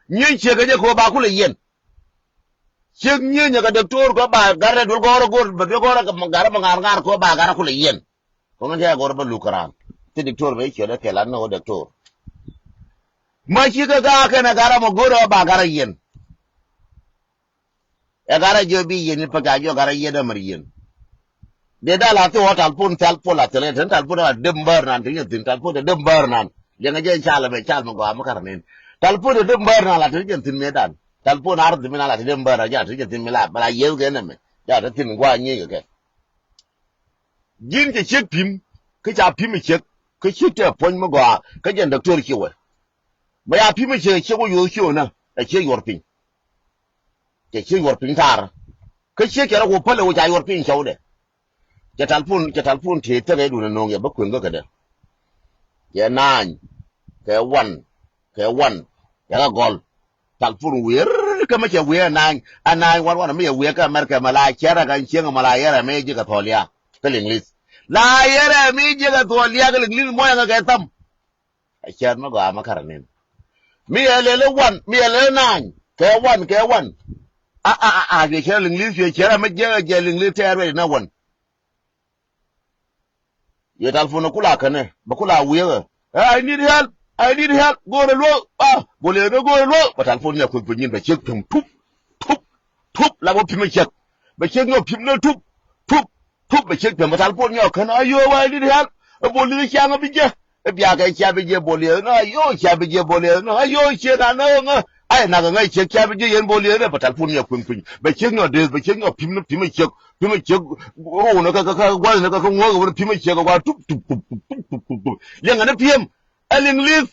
nyin chega je ko ba kula yen cheg nyin ga doctor ko ba garre dul goro ba goro ga ngara ngar ko ba gara kula yen ko ngan goro ba lukaran ti doctor be chega ke lan no doctor ma chiga ga kana gara mo goro ba gara yen e gara jo bi yen pa ga jo gara yeda mar yen de da la to talpon la tele talpon la dembar nan tin talpon de dembar nan je nga je chala be chal mo ga makar nen talpon de dembar nan la tin medan talpon ar de mina la dembar ja tin mila bala yew ge na me ja tin gwa nyi ge jin ke chek pim ke cha pim chek ke chek te pon mo ga ke jen doctor ki we ba ya pim chek che ko yo sho na e che yor pin ke che yor pin tar ke che ke ra ko pale wo ja yor pin chau de ke talpon te te ge du na no ge ba kun ga de ya nan ke wan ya ga gol talpon wer ke ma che we nan anan wan me we ka mer ka mala chera ga chen mala yara me ji ka tholia ke inglis la yara mi je ga tholia ke inglis mo ya ga tam a cher no ga makar nen mi elele wan mi elele nan ke wan a ge cher inglis ye cher ma je inglis tere na wan ye talpon kula kane ba kula wiye I need help go to lo bole no go lo ba talpon ya kun punyin ba chek tum tup la bo pim chek ba chek no pim no tup ba chek ba talpon ya kan ayo I need help bole cha nga bije bia ga cha bije bole no ayo cha bije bole no ayo che na no ai na ga che cha bije yen bole no ba talpon ya kun ba chek no de ba chek no pim chek ro no ka gwa no ka ngo ga pim chek ga tup lenga na pim Elinglis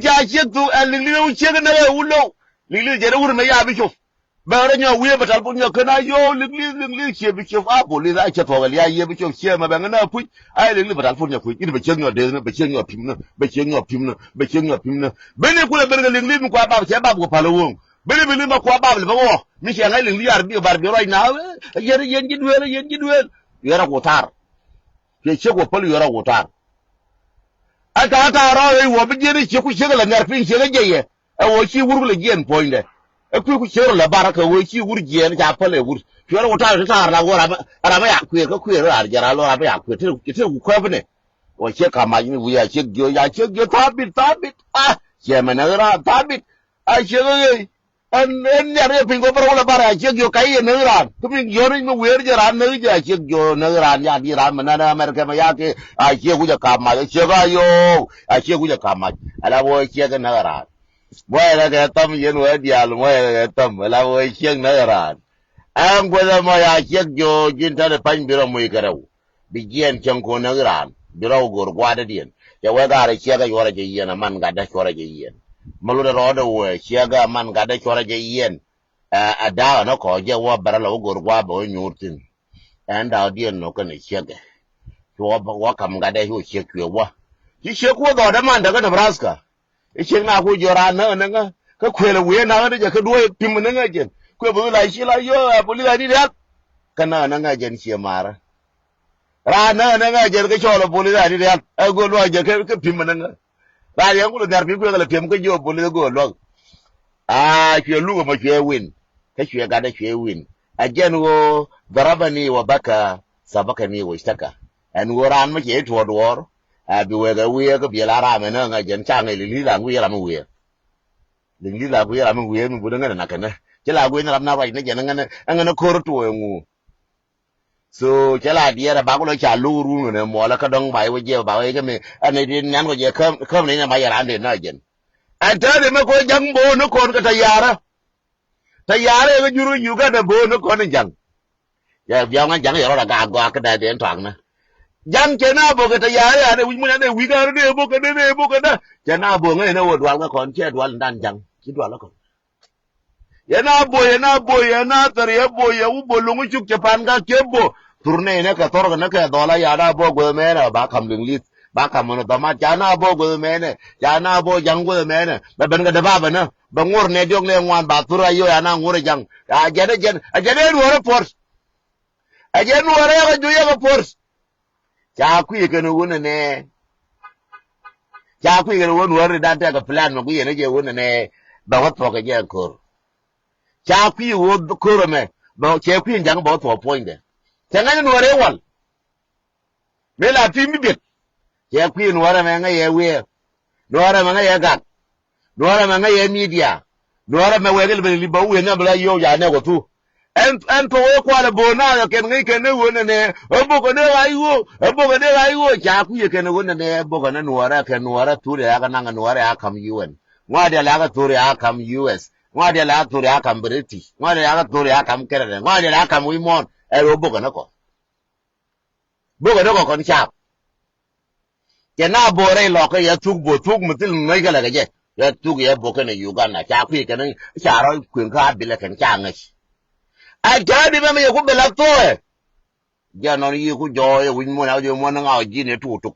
ja chek tu elinglis chek na ulo linglis je ur me ya bi chof ba ra nya wiye batal pun nya kana yo linglis che bi chof a boli za che to ya ye bi chof che ma ba na pu ai linglis batal pun nya ku ni ba chek nya de ba chek nya pim na bene kula bene linglis mu kwa ba che ba ko palo won bene ma kwa ba le ba wo mi che ngai linglis ar bi bar bi roi na yen ji duel yara ko tar che ko palo yara ko tar ata ro wo bi jeri che ku che la ngar pin che ge ye e wo chi wuru le gen poinde e ku che la baraka wo chi wuru gen ja pale wuru fiora wota ta la wora ara ba ya ku ra jara lo ra ba ya ku te ku ko bne wo che ka ma ni wu ya che gyo tabit che ma na ra tabit a che ge en ya re pin go pro la bara che gyo kai ne ra ku mi yo ni mu wer jara ne ja che gyo ne ra ya di ra ma na amerika ma ya ke a che ku ja ka ma che ga yo a che ku ja ka ma ala wo che ga na ra wo la ga tam yen wo di al wo ga tam ala wo che na ra an go da ma ya che gyo jin ta da pan biro mu ga raw bi gen chen ko na ra biro gor gwa da dien ya wo ga ra che ga yo ra je yen man ga da ko ra je yen malu da ro da wo che ga man ga da ko ra je yen a da no ko je wo bara la gor gwa bo nyurtin an da dien no ka ne che ga wa kam ga da hu che kwe wa ji che ko do da man daga Nebraska e che na ko jora na nga ka kwele we na da ka duwe pim na nga jen ko bo la shi la yo bo la di da kana na nga jen che mara ra na nga jen ka chola bo la di da a go lo je ka pim na nga ra yan ko dar pim ko la pim ko jo bo le go lo ke lu ma ke win ka ke ga da ke win a jen wo darabani wa baka sabakani wa ishtaka an woran ma ke to do bi we ga we ga bi la ra me na nga jen cha ngai li la ngu ya la mu we li la gu ya la mu we mu bu nga na kana che la gu na na rai na jen nga na ko to ngu so che la dia ba ko lo cha lu ru ne mo la ka dong bai we je ba we ga me an ne din nan ko je kam ne na ma ya ran de na jen an ta de me ko jang bo no kon ka ta yara ga juru yu ga da bo no kon jang ya nga jang ya ra ga ka da de twang na jang chena bo ka ya ne wi mun ne wi ga ne bo ka da chena bo ngai ne wo dwal ga kon che dwal dan jang chi dwal la kon ya na tar ya bo ya u bo lungu chuk japan ga ke bo turne ne ka tor ga ne ka dola ya da bo go me na ba kam ling lit ba kam no da ma jana bo go me ne jana bo jang go me ne ba ben ga da ba na ba ngor ne jog le ngwan ba tura yo ya na ngor jang a jene wore force a jene wore ga ju ya force cha ku ye kanu wona ne cha ku ye wona wore da ta ga plan ma ku ye ne je wona ne ba wa to ga je ko cha ku ye wo ko me ba che ku jang ba to point de cha ngani wore wal me la ti mi bit che ku ye wore me nga ye we wore me nga ye ga wore me nga ye media nuara me wegel be li ba we na bla yo ya ne ko tu en to we kwa le bona ya ken ngi ken wo ne obo ne ayo ja ku ye ken wo ne obo ne nuara tu ya ga na nuara ya kam UN ngwa de la ga tu ya kam US ngwa de la tu ya kam British ngwa de la ga tu ya kam Canada ngwa de la kam Wimon e obo ne ko kon cha ke na bore lo ko ya tuk bo tuk mutil mai ga la ga je ya tuk ya bo ken Uganda cha ku ye ken cha ro kun ka bi le ken cha ngai a ja di me ku be la to e ja no yi ku jo ye win mo na jo mo na ngao ji ne tu tu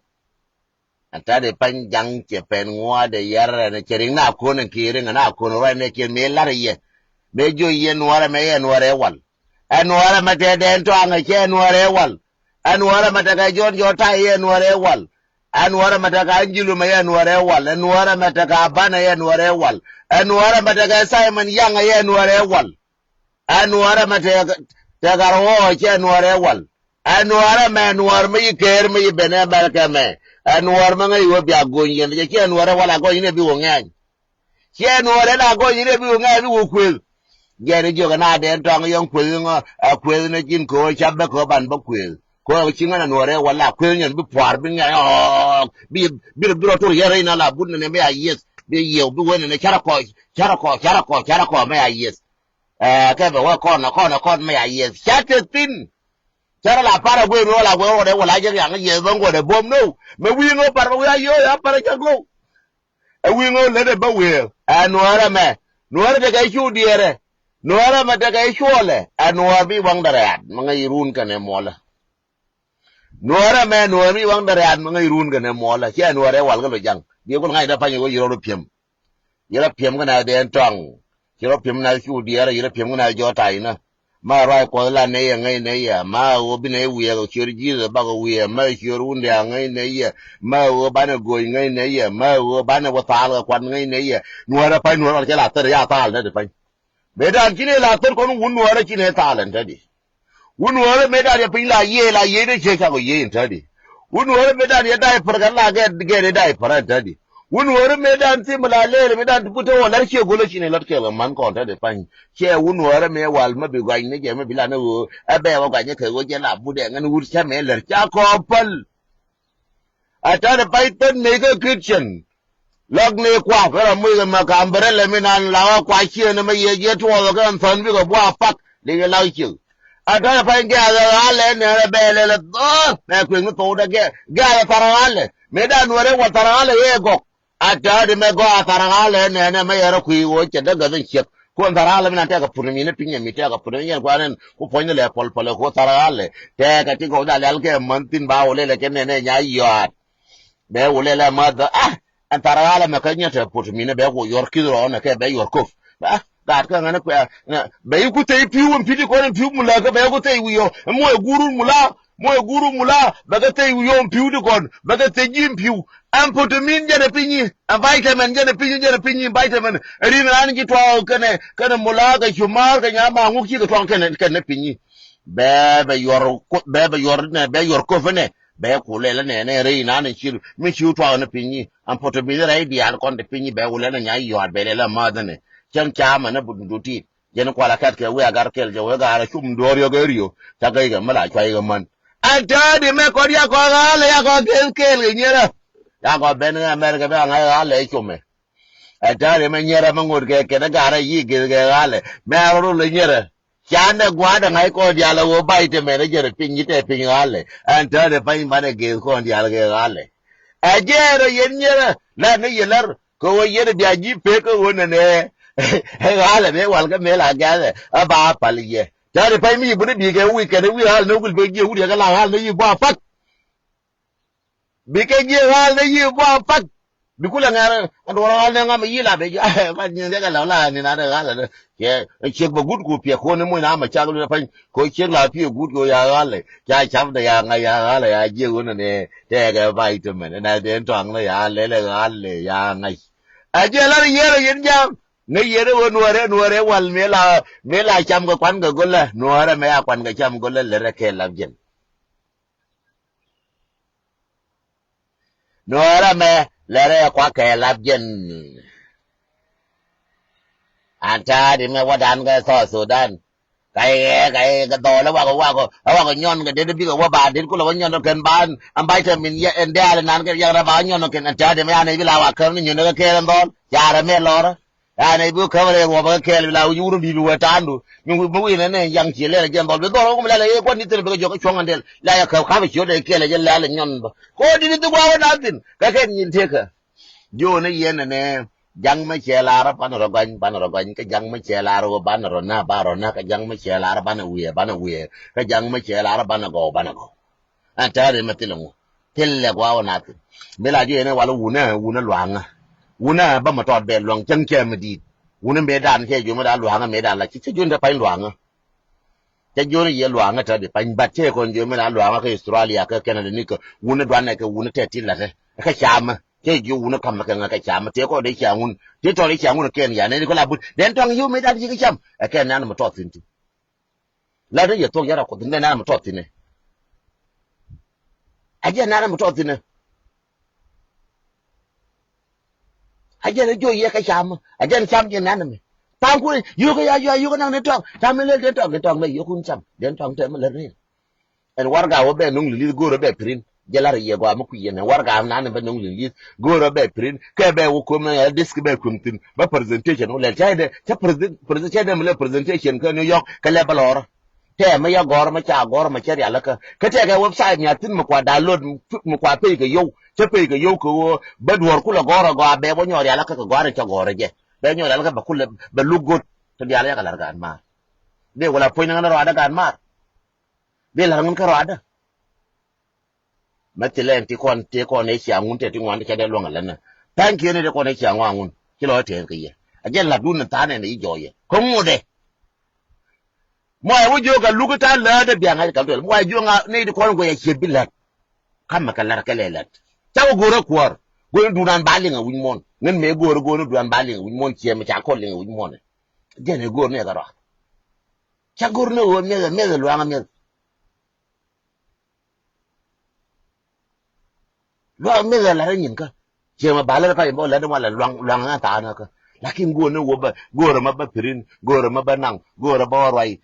ata de pan jang che pen ngwa de yar ne chering na ko ne ki ring na ko no ne ke me la ye me jo ye no ara me ye no ara wal an wara ma te den to anga che no ara wal an wara ma ta ga jon jo ta ye no ara wal an wara ma ta ga anjilu ma ye no ara wal an wara ma ta ga bana ye no ara wal an wara ma ta ga Simon yang ye no ara wal anuara mate tagarwo che anuara wal anuara me anuar me ker me bene barka me anuar me ngai wo bia gonye ne che anuara wala gonye ne bi wo ngai che anuara na gonye ne bi wo ngai bi wo kwel gere joga na de tong yon kwel ngo kwel ne jin ko chabe ko ban ba kwel ko chinga na anuara wala kwel nyen bi par bi ngai bi biro to yere na la bun ne me ayes bi yew bi wona ne charako me ayes cái bảoว่าcon mày ai sát chết tin chả là para quên nó là quên để lại cho rằng cái gì vẫn còn để bom đâu mà quyên nó para quên ayo ya para chắc luôn quyên nó lấy để bao quên nuara de cái chu đi rồi nuara mà de cái chu le nuara bị vắng đời mà ngay run cái này mò là nuara bị vắng đời mà ngay run cái này mò là chứ nuara wal cái lo jang dia con ngay đã phải nhiều cái yoro piem cái này để trăng yoro piem na chu di ara yoro piem cái này jo tai na ma rai ko la ne ya ngai ne ya ma o bi ne wi ga chiri ji ba ga wi ma chiri un ya ngai ne ya ma o ba na go ngai ne ya ma o ba na wa ta ga kwan ngai ne ya nuara pa nuara ke la tar ya ta le de pa be dan ki ne la tar ko nu nuara ki ne ta len ta di nuara me da ya pin la ye de che ka go ye ta di nuara me da ya dai par ga la ga de dai par ta di wunwar medan ti mulale medan puto wala ke golo shine lotke man ko ta de pan ke wunwar me wal ma bi gwan ne ge ma bila na wo abe wa gwan ke wo je la bu de ngan wur cha me ler cha ko pal ata de python me ga kitchen log ne kwa fa mu ga ma ka umbrella me nan la wa kwa chi ne me ye to wa ga san bi go bwa pak de ga la chi ata de pan ga ale ne be le le do me ku ngu to de ga tarale medan wore wa tarale ye go ata de me go atarale ne me yara ku wo che daga zan chek ko tarale mina ta ga purmi ne pinya mi ta ga purmi yan kwanen ko ponne le pol pol ko tarale te ga ti go da le ke mantin ba ole le ke ne nya yo be ole le ma da an tarale me ka nya ta purmi ne be go yor kidro ne ke be yor kof ba da ka ngana ko be ku te piu pidi ko ne piu mula ka be ku te wiyo mo e guru mula ba ga te wiyo piu di kon ba ga te jim piu amputamin jana pinyi a vitamin jana pinyi vitamin rina an ki to kana mulaga shumar ka nyama nguki ka to kana pinyi bebe yor ne be yor ko fene be kulela ne rina ne chir mi chu to na pinyi amputamin rai di al kon de pinyi be wala nya yor be la madane chan chama na buduti jana kwala kat ke we agar kel je we gar chum dor yo gerio ta ga mala chai ga man ata di me ko dia ko ga ya ko kel nyera ya ko ben America be nga ale chume atare me nyera mangur ke na gara yi ke ale me aro le nyera chane gwada ngai ko dia la wo bai te me ne jere pinyi te pinyi ale atare pai mane ke ko dia la ke ale ajere yen nyera la ne yelar ko wo yere dia ji pe ko wona ne ale me wal ga me la ga ba paliye tare pai mi bu bi ke wi ke ne wi hal no gul be ji wi ga la hal ne yi ba pat bike je hal ne yi ba pat bikula ngara ando hal ne ngam yi la be ba ni de ga la ni na de hal ke che ba gud ku pie ko ne mo na ma cha lu fa ko che la pie gud ko ya hal cha cham de ya nga ya hal ya je won ne de ga vitamin na de tong le ya le hal ya ngai a je la ye yin jam ne ye de won wore wal me la cham ko kwan ga golla nuare me ya kwan ga cham golla le re ke la jen nuara me lere kwa ke labjen อันชาดิแม่ว่าดันก็ซอสุดานไก่ก็โตแล้วว่าก็ย้อนก็เดี๋ยวพี่ก็ว่าบาดเดี๋ยวกูเราว่าย้อนกันบ้านอันไปเธอมินเอ็นเดียร์นั้นก็ยังระบายย้อนกันอันชาดิแม่อันนี้เวลาว่าเครื่องนี่ย้อนก็เคลื่อนตอนยาระเมลอร์อันนี้บุกเข้ามาเลยว่าก็เคลื่อนเวลาอยู่รูดีดูว่าจานดูมึงนั่นเนี่ยยังเชี่ยเลยยังตอนเดี๋ยวเราก็ไม่ได้เลยคนนี้ตัวเป็นก็ยกช่วงอันเดียวแล้วก็เข้าไปช่วยเลยเคลื่อนเลยยังแล้วย้อนก็ดีตัวว่านั่นสิก็แค่ยินเทกอยู่ในเย็นเนี่ยยังไม่เชื่อลาระปานรกันก็ยังไม่เชื่อลาระบานรนาบารนาก็ยังไม่เชื่อลาระบานอุยก็ยังไม่เชื่อลาระบานโกอันเจอเรื่องมาติลงที่เรียกว่าวันนั้นเวลาอยู่เนี่ยว่าเราวูน่หลวงบ้ามาตอดเบลหลวงจังแค่ไม่ดีวูน่เมดานแค่อยู่ไม่ได้หลวงเมดานละจะยุ่งจะไปหลวงจะยุ่งเนี่ยหลวงเธอเดี๋ยวไปบัดเช่คนอยู่ไม่ได้หลวงก็ออสเตรเลียก็แคนาดานี่ก็วูน่ดวนเนี่ยก็วูน่เท็ดที่ละเลยแค่ชามเจ้าอยู่นะคำละกันก็ชามเจ้าก็ได้ชามุนเจ้าตัวได้ชามุนแค่นี้เนี่ยก็ลาบุเดินทางอยู่ไม่ได้ที่ก็ชามแค่นั้นมันทอดสินทีแล้วเนี่ยตัวยักษ์คนนั้นมันทอดสินเนี่ยไอ้เจ้านั้นมันทอดสินเนี่ยไอ้เจ้าเนี่ยอยู่ยังก็ชามไอ้เจ้าชามยังนั้นเนี่ยตามคุณอยู่ก็นั่งในท้องทำไม่เลิกเดินท้องไม่อยู่คุณชามเดินท้องเธอมันเลยไอ้วาร์กาวแบบนุ่งลิลกูระแบบพรินjalar ye gwa mu kuyene warga am nan ba nung lili goro be prin ke be wo kum na disk be kumtin ba presentation wala chaide cha presentation mu le presentation ka New York ka le balor te ma ya gor ma cha ri alaka ka te ga website nya tin mu kwa download mu kwa pe ga yo cha pe ga yo ko ba dwor ku la goro ga be bo nyori alaka ka gora cha goro je be nyori alaka ba kul ba lugot to dia la ka lar gan ma de wala poin na ro ada gan ma de la ngun ka ro ada matelen ti kon ne sia ngun te ti ngwan ke de lo ngala na tan ki ne de kon ne sia ngwa ngun ki lo te ke ye ajen la dun ta ne ni jo ye ko mu de mo ai wo jo ga lu ta la de bia nga ka to mo ai jo nga ne de kon go ye che bilat kam ma kala ka lelat ta go ro kwor go du nan ba linga win mon ngen me go no du nan ba linga win mon che ma cha ko linga win mon je ne go ne ga ro cha go no wo me lo nga me lo me la la nyin ka che ma bala ka mo la de wala luang ta na ka lakin go no wo ba go ma ba pirin go ma ba nang go ba rai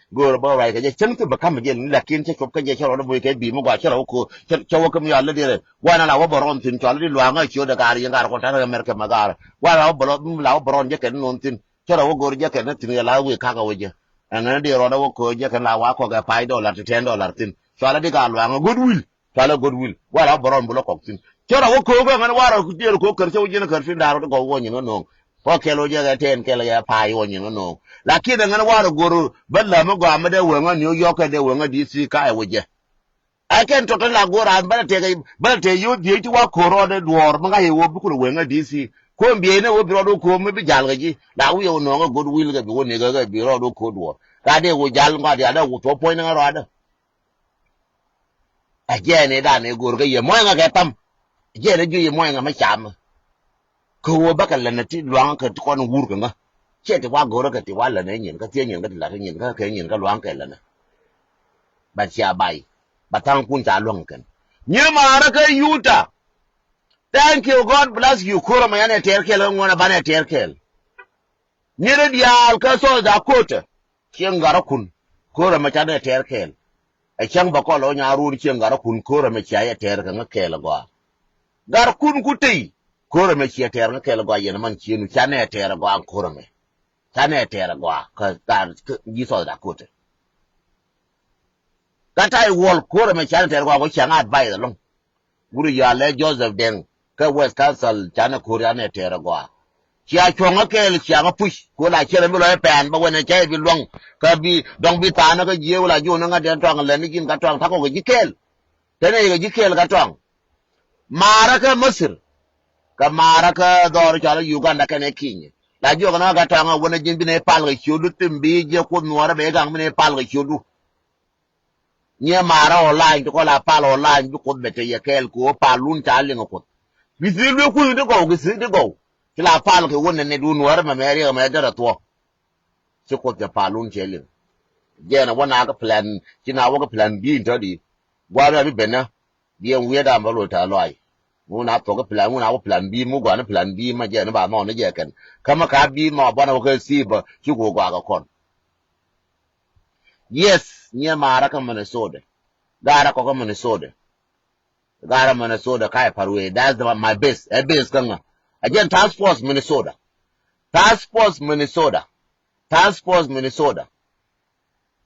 ka je chang tu ba kam je lakin che chop ka je choro bo ke bi mo ga choro ko chawo kam ya la de wa na la wo boron tin cholo di luang a chio da gar yang gar ko ta mer ka ma gar wa la boron je ken non tin choro wo go je ken tin ya la we ka wo je ana de ro da wo ko je ken la wa ko ga $5 to $10 tin cholo di ga luang goodwill wa la boron bu lo ko tin chora wo ko ga ngana wara ku tiel ko kar chawo jina kar fin daro ko wonyi no ko kelo je ga ten kelo ya pai wonyi no lakini ngana wara goro balla mo ga amade wenga New York de wenga DC ka e woje aken to la gora bala te yo di ti wa ko ro de dwor ma ga ye wo bu ku wenga DC ko mbiye ne wo biro do ko me bi jal ga ji la wi yo no ga goodwill ga bi woni ga biro do ko dwor ka de wo jal nga de ada wo to point nga ro ada ajene da ne gor ga ye mo nga ga tam je na ju ye mo nga ma cham ko ba ka la na ti luang ka ko no wur ka nga che ti wa go ra ka ti wa la ne nyin ka tie nyin ka la nyin ka ke nyin ka luang ka la na ba sia bai ba tang kun cha luang kan nye ma ra ka yuta thank you god bless you ko ma yana ter kel ngona ba na ter kel nye re dial ka so da kota kien gara kun ko ma cha na ter kel a chang ba ko lo nya ru kien gara kun ko ma cha ya ter ka nga kel go gar kun kutai kore me chia ter na kele gwa yena man chienu chane ter gwa kore me chane ter gwa ka ta gi so da kote ka tai wol kore me chane ter gwa ko changa advise long guru ya le Joseph Deng ka West Council chane kore ne ter gwa chia chonga kele chia push ko la chere mi lo pen ba wona chai bi long ka bi dong bi ta na ka je wala jo na nga den tong le ni kin ka tong ta ko gi kel tene gi kel ka tong maraka Misir ka maraka dor chala Uganda kane kinye la jo kana ga tanga wona jimbi ne pal ga chodu timbi je ko nuara be gang ne pal ga chodu nye mara online to ko la pal online bi ko bete ye kel ko palun chali ngoko bizilu ku de go gisi de go kila pal ga wona ne du nuara ma meri ma dara to ci ko ja palun cheli je na wona ga plan kina wa ga plan bi to di gwara bi bena bien wieda mbalo ta loai muna to ka plan muna wa plan B mu gwa na plan B ma je na ba ma na je kan kama ka B ma ba na ka C ba ki go gwa ga kon yes nye mara ka Minnesota gara ko ka Minnesota gara Minnesota kai parwe that's my base a base kan again task force Minnesota task force Minnesota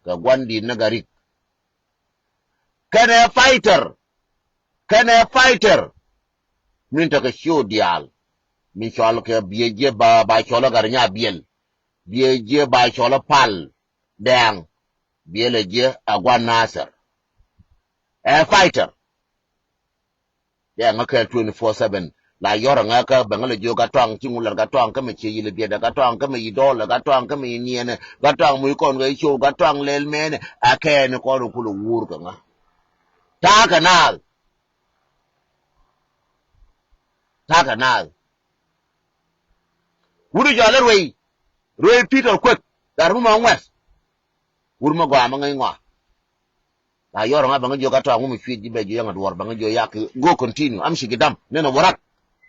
ka gwandi na gari kana fighter min ta ka show dial min chol ke bieje ba cholo gar nya biel bieje ba cholo pal dang biele je agwan nasser a fighter ya ngaka 24/7 la yoro ngaka bangale jo ga twang chingula ga twang ka me chi yile bieda ga twang ka me idol ga twang ka me niene ga twang mu kon ga show ga twang lel mene akene ko ro kulu wur ka nga ta kanal wuri jale roi Peter kwek dar mu ma west wuri ma gwa ma ngai ngwa la yoro nga banga jo ga twang mu fi jibe jo nga dwar banga jo yak go continue am shigidam nena warak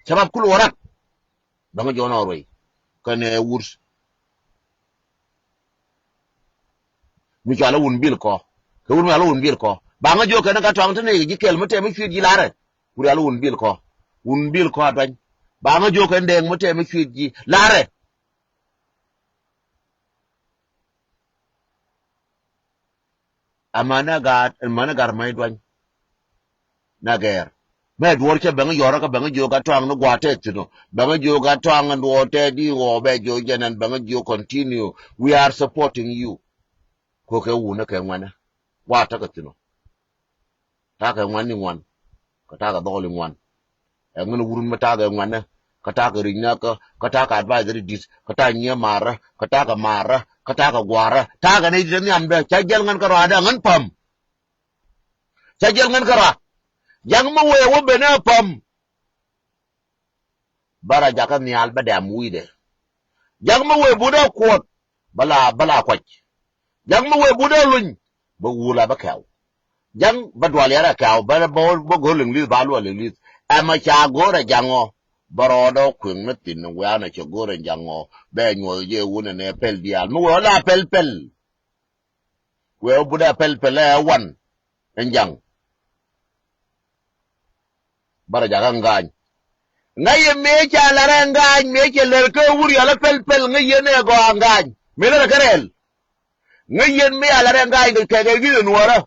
sabab kul warak banga jo no roi kane wurs mi jala wun bil ko ke wur ma la wun bil ko banga jo kana ga twang tane ji kel mate mi fi ji lare wuri ala wun bil ko ban banga jo kan deng mate mi fi ji lare amana gar mai dwan na ger me duor ke banga yora ka banga jo ga twang no gwate tino banga jo ga twang ndo te di go be jo jenan banga jo continue we are supporting you ko ke wuna ke ngwana wata ka tino ta ka ngwani ngwan ka ta ka doli ngwan e ngunu wurun mata ga ngwana ka ta ka rinya ka ta ka advisory dis ka ta nya mara ka ta ka gwara ta ga ne jini ambe cha gel ngan ka ada ngan pam cha gel ngan ka yang ma we wo be na pam bara jaka ni alba da muide yang ma we buda ko bala kwach yang ma we buda luñ ba wula ba kaw yang ba dwal yara kaw ba go leng li ba lo leng li ama cha gora jango barodo kun metin we ana cha gora jango be nyo je wona ne pel dial mu wala pel we buda pel wan enjang bara jaga ngañ ngaye mecha la ngañ mecha le ko wuri ala pel ngaye ne go ngañ me la karel ngaye me ala ngañ ke ke gi nuora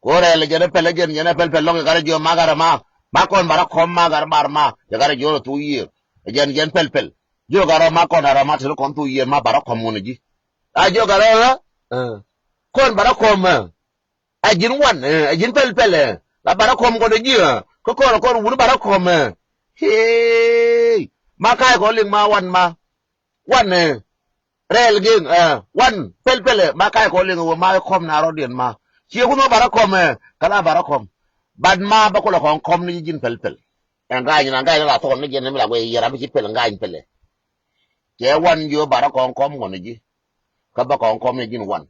kore le jere pel jene pel lo gara jo magara ma kon bara kom magar bar ma gara jo tu yir jen pel jo gara ma kon ara ma tu kon tu yir ma bara kom woni ji a jo gara kon bara kom ajin wan ajin pel la bara kom ko de ji ko wuri bara kom he ma kai ko ling ma wan rel gin wan pel ma kai ko ling ma kom na ro dien ma chi ko no bara kom kala bara kom bad ma ba ko la kom ni jin pel ngai la to ni jin mi la we yara bi pel ngai pel je wan yo bara kom ko ni ji ka ba kom ni jin wan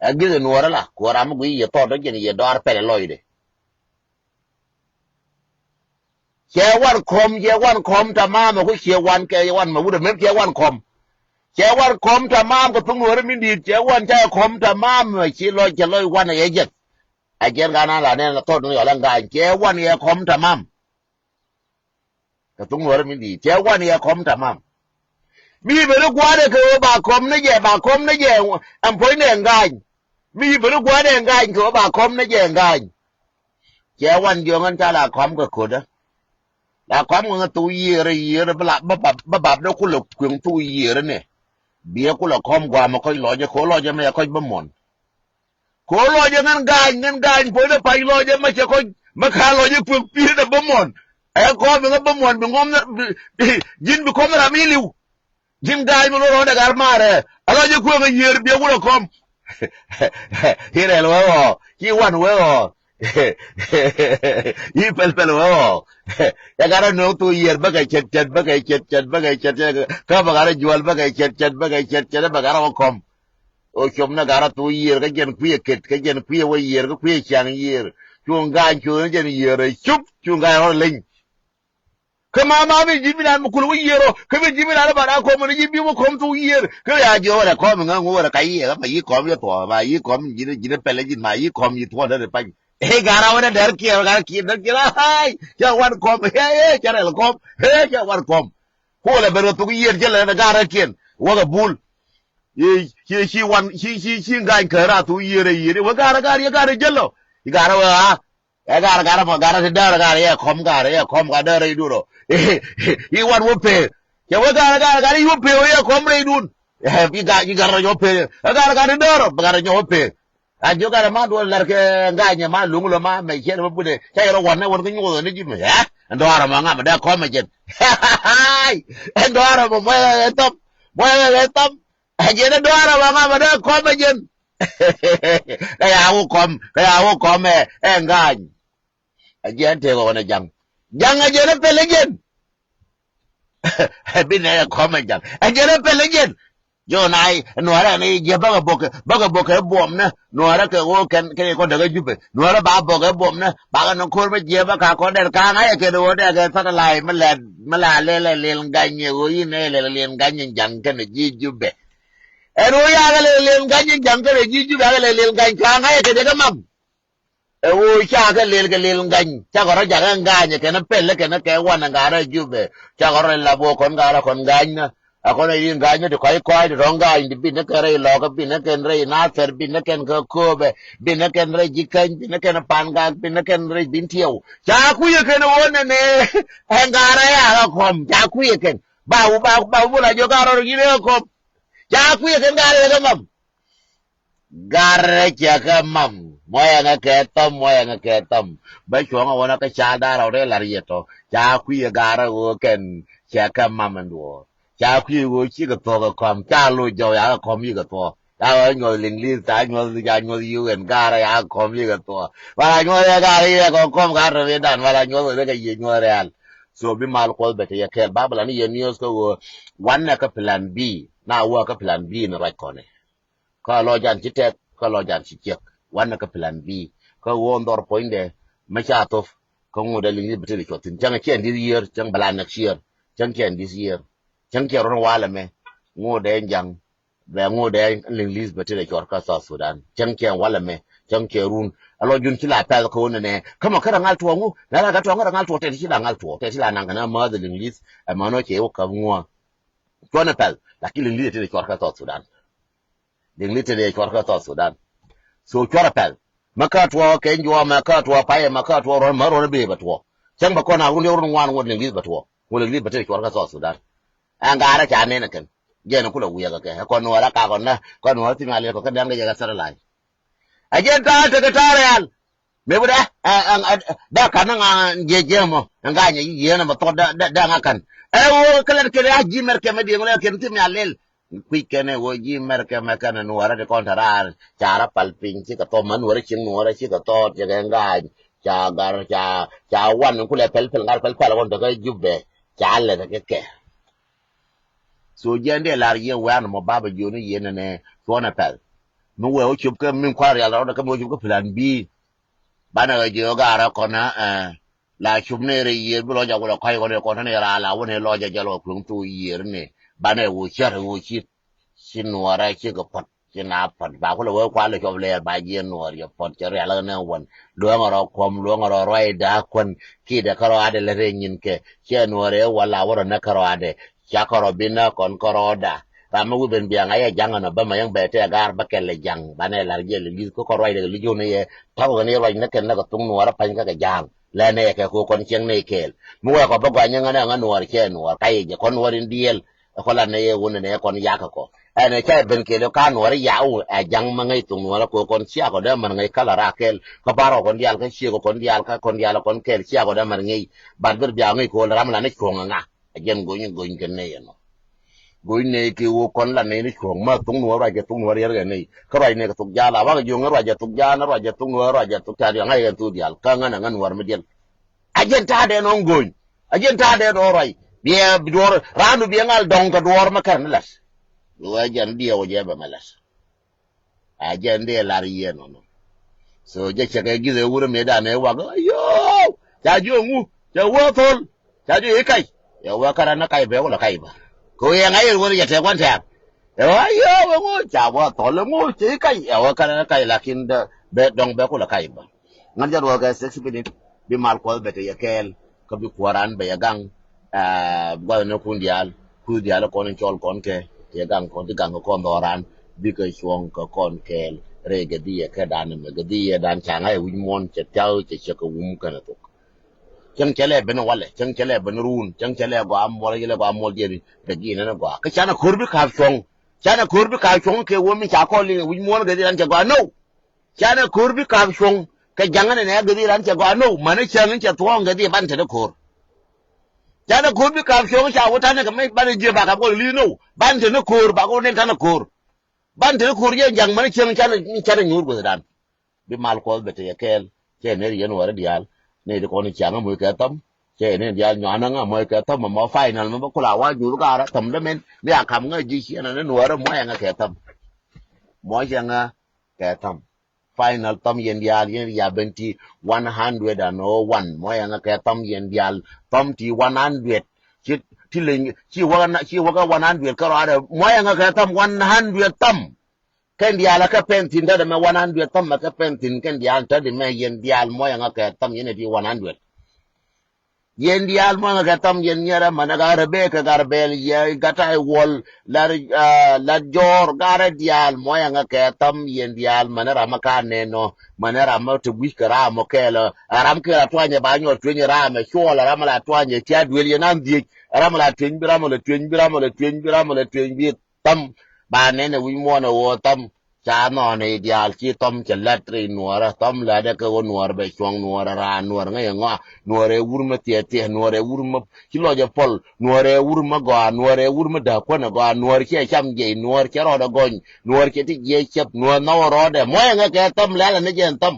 agile nuora la ko ram gui ye to do jeni ye dar pele loide che wan kom tamam ko che wan ke wan ma wude mem che wan kom tamam ko tung nuora min di che wan cha kom tamam chi lo che lo wan ye jet ajen gana la ne to no yo la nga che wan ye kom tamam ko tung nuora min di che wan ye kom tamam mi be ro gwade ko ba kom ne je am poi ne ngañ mi buru gwade ngañ ko ba kom na je ngañ che wan jo ngan ta la kom ko da la kom ngan tu yere ba do ku lo kweng tu yere ne bie ku lo kom gwa ma ko lo je me ko ba mon ko lo je ngan ngañ po da pa lo je ma che ko ma ka lo je pu pi da ba mon e ko ba mon bi ngom na jin bi kom ra mi liu jin gañ mo lo da gar mare alo je ku ngan yere bie ku lo kom Hira el huevo, y one huevo, y pel huevo. Ya gara no tu yer bagai chet, ka bagara jual bagai chet, bagara kom. ชมนะการะตัวเยียร์ก็เจนคุยเกตก็เจนคุยว่าเยียร์ก็คุยช่างเยียร์ช่วงการช่วงเจนเยียร์ชุบช่วงการเราเล่งคือมาไม่ยิ้มนานมาคุยว่าเยียร์คือไม่ยิ้มนานแล้วบ้านเราคอมมันยิ้มว่าคอมตัวเยียร์คืออยากจะว่าคอมมันงูว่าใครเยียร์มายี่คอมยี่ตัวมายี่คอมยินเป็นเลยยินมายี่คอมยี่ตัวนั่นเลยไปเฮ้การะวันนั้นเด็กเกี่ยวกันคิดนั่นกี่ละเฮ้ยจะวันคอมเฮ้ยจะอะไรคอมเฮ้ยจะวันคอมพูดเลยเป็นตัวเยียร์จะเลยนะการะเกี่ยนว่ากับบุลshe ngai kara tu yere wa gara jello gara wa gara de dara ya khom ga dara duro I wan wo pe ya wa gara yo pe ya khom re dun bi gara yo pe gara de dara gara yo pe a jo gara ma do lar ke nganya ma lungulo ma me chen ma bude cha ro wan ko nyu ni ji me ha ndora ma nga ma da khom ma jen ndora mo top aje na doara banga bada koma jen kaya ako kom ngany aje ante ko na jang aje na pelejen bine koma jang aje na pelejen yo nai nuara ni je baga boke bom na nuara ke wo kan ke ko daga jube nuara ba boke bom na baga no kor me je ba ka ko der ka ngai ke do de ke sa lai mala le nganye wo ine le nganye jang ke ji jube ero ya gale len ganye jangare jiju gale len ganye kanga ya kede gamam ewo cha gale len ganye cha goro jaga nganye kena pelle kena ke wana ngara jube cha goro la bo kon ngara kon ganye akona yin ganye de kai kai de ronga indi binne kare lo ga binne ken re na ser binne ken ko kobe binne ken re jikan binne ken panga binne ken re bintiau cha ku ye ken wona ne ngara ya kom cha ku ye ken ba la jo garo gire kom cha kuya kan gare ga mam moya nga ketom ba chonga wona ka cha da ro re la rieto cha kuya gara wo ken cha ka mam ndo cha kuya wo chi ga to ga kom cha lo jo ya kom yi ga to ta ngo ling li ta ngo ya ngo yu en gara ya kom yi ga to ba ngo ya gara ya kom ga re dan ba ngo re ga yi ngo real so bi mal ko be ya ke babla ni news ko wanna ka plan B na wa ka plan B na right kone ka lo jan ci tek ka lo jan ci cek wan ka plan B ka wo ndor poinde ma cha tof ka ngo da lingi biteli ko tin jang ken this year jang bala next year jang ken this year jang ke ron wala me ngo de jang ba ngo de lingi biteli ko ka sa Sudan jang ken wala me jang ke run alo jun ci la pel ko ne kama kara ngal to ngu na la ga to ngal to te ci la ngal to te ci la nanga na ma de lingi e ma no ke wo ka ngo Tuan pel, laki lingli te chorka to Sudan. Lingli te chorka to Sudan. So chora pel. Maka tuwa kenjwa maka tuwa paye maka tuwa ron maro be batwo. Chang ba kona gun yorun wan won lingli batwo. Won lingli bate chorka to Sudan. Angara cha ne nakan. Je na kula wuya ga ke ko no wala ka gon na ko no ti ngale ko kadanga ga sara lai. Ajen ta te tareal. Me buda da kananga je mo nganya yi na ma to da ngakan. Ewo kala kele aji merke me dingo ke nti mi alel kui kene wo ji merke me kana no ara de kontarar cara palping ci ka to man wara ci no wara ci ka to je nga cha gar cha wan ku le pel ngar pel won daga jubbe cha le de ke so jende lar ye wan mo baba joni yene ne so na pel no wo chup ke min kwar ya la ka mo chup ko plan B bana ga jo gara kona la chumne re yer bu lo ja ko kai ko ne ra la woni lo ja jalo plung tu yer ne bana wo char wo chi sin wara chi ko pot chi na pot ba ko lo kwa le ko le ba yen no ya pot che re la ne won lo ngoro kom lo ngoro roi da kon ki de karo ade le re nyin ke che no re wala woro na karo ade cha karo bina kon karo da ba ma ben biang ay jang na ba ma yang bete gar ba kele jang bana la je le ko roi de li jo ne ye taw ne roi na ken na ko tung no ra pan ka jang la ne ke ko kon chieng ne kel mu ko ba gwa nyanga na nuar che nuar kai je kon warin diel ko la ne won ne kon ya ka ko ene che ben ke lo ka nuar ya u a jang ma ngai tung nuar ko kon sia ko da man ngai kala ra kel ko baro kon dial ka sia ko kon dial kon kel sia ko da man ngai ban ber bia ngai ko ram la ne ko nga jen go nyi ken ne no go ne ke wo kon la ne ni ko ma tung nuar ra je tung nuar yer ga ne ko ra ne ka tuk ja la wa jo ngar ra je tuk ja na ra je tung nuar ra je tuk ta ngai ga tu dial ka nga na ngan war me dial ajen ta de non goñ ajen ta de do roy biya dor randu biya ngal don ka dor makar las wa jan biya o jeba malas a jende la rie no so je cheke gize wuro me da ne wa yo cha ju ngu cha wo thol cha ju kai ya wa kara na kai be wala kai ba ko ye ngai wuro ya te kwan ta yo ngu cha wa thol ngu chi kai ya wa kara na kai lakin da be dong be ko la kai ba ngan jar wa ga 6 minute bi mal ko be te yakel ko bi kwaran be ya gang gwa no kundial ko ne chol kon ke ye gang kon ti gang ko ndoran bi ko chuong ko kon kel re ga di ka dan me ga di dan chang ai wi mon che tao che ko kana to chang chele ben wale chang chele ben run chang chele go am wala yele go am mol je ga gi na go ka chana kurbi ka chuong ke wo mi cha ko li wi mon ga di dan che go no chana kurbi ka chuong ka jangane ne ga di dan che go no mane chang che tuong ga di ban te ko chana kurbi ka chuong cha wo ta ne ga mai ban je ba ka ko li no ban te no ko ba ko ne ta no ko ban te ko ye jang man chen chana nyur go dan bi mal ko be te yakel che ne yen wara dial ne de ko ni chang mo ka tam che ne dial nya na nga mo ka tam mo final mo ko la wa ju ga ra tam de men ne a kam nga ji chi na ne wara mo ya nga ka tam mo ya nga ka tam final tam yen dial yen ya benti 101 mo ya nga ka tam yen dial tam ti 100 ti ling chi wa ga 100 ka ra mo ya nga ka tam 100 tam ken dial ka pentin da me 100 tam ka pentin ken dial ta de me yen dial mo ya nga ka tam yen di 100 yen dial mo nga ka tam yen nyara managa rebe ka garbel ye gata wol la jor gara dial mo ya nga ka tam yen dial manara makane no manara ma to wi kara mo kela aram ka twanye ba nyo twenye rame shola ramala twanye tia duel yenan di ramala twenye ramala twenye tam ba ne wi mo na wo tam cha no ne dial chi tom che latri nuora tom la de ko nuor be chong nuora ra nuor ngai ngo nuore wurma tie nuore wurma kilo je pol nuore wurma go nuore wurma da ko na go nuor che cham je nuor che ro da gon nuor che ti je chep nuor no ro de mo nga ke tom la ne je tom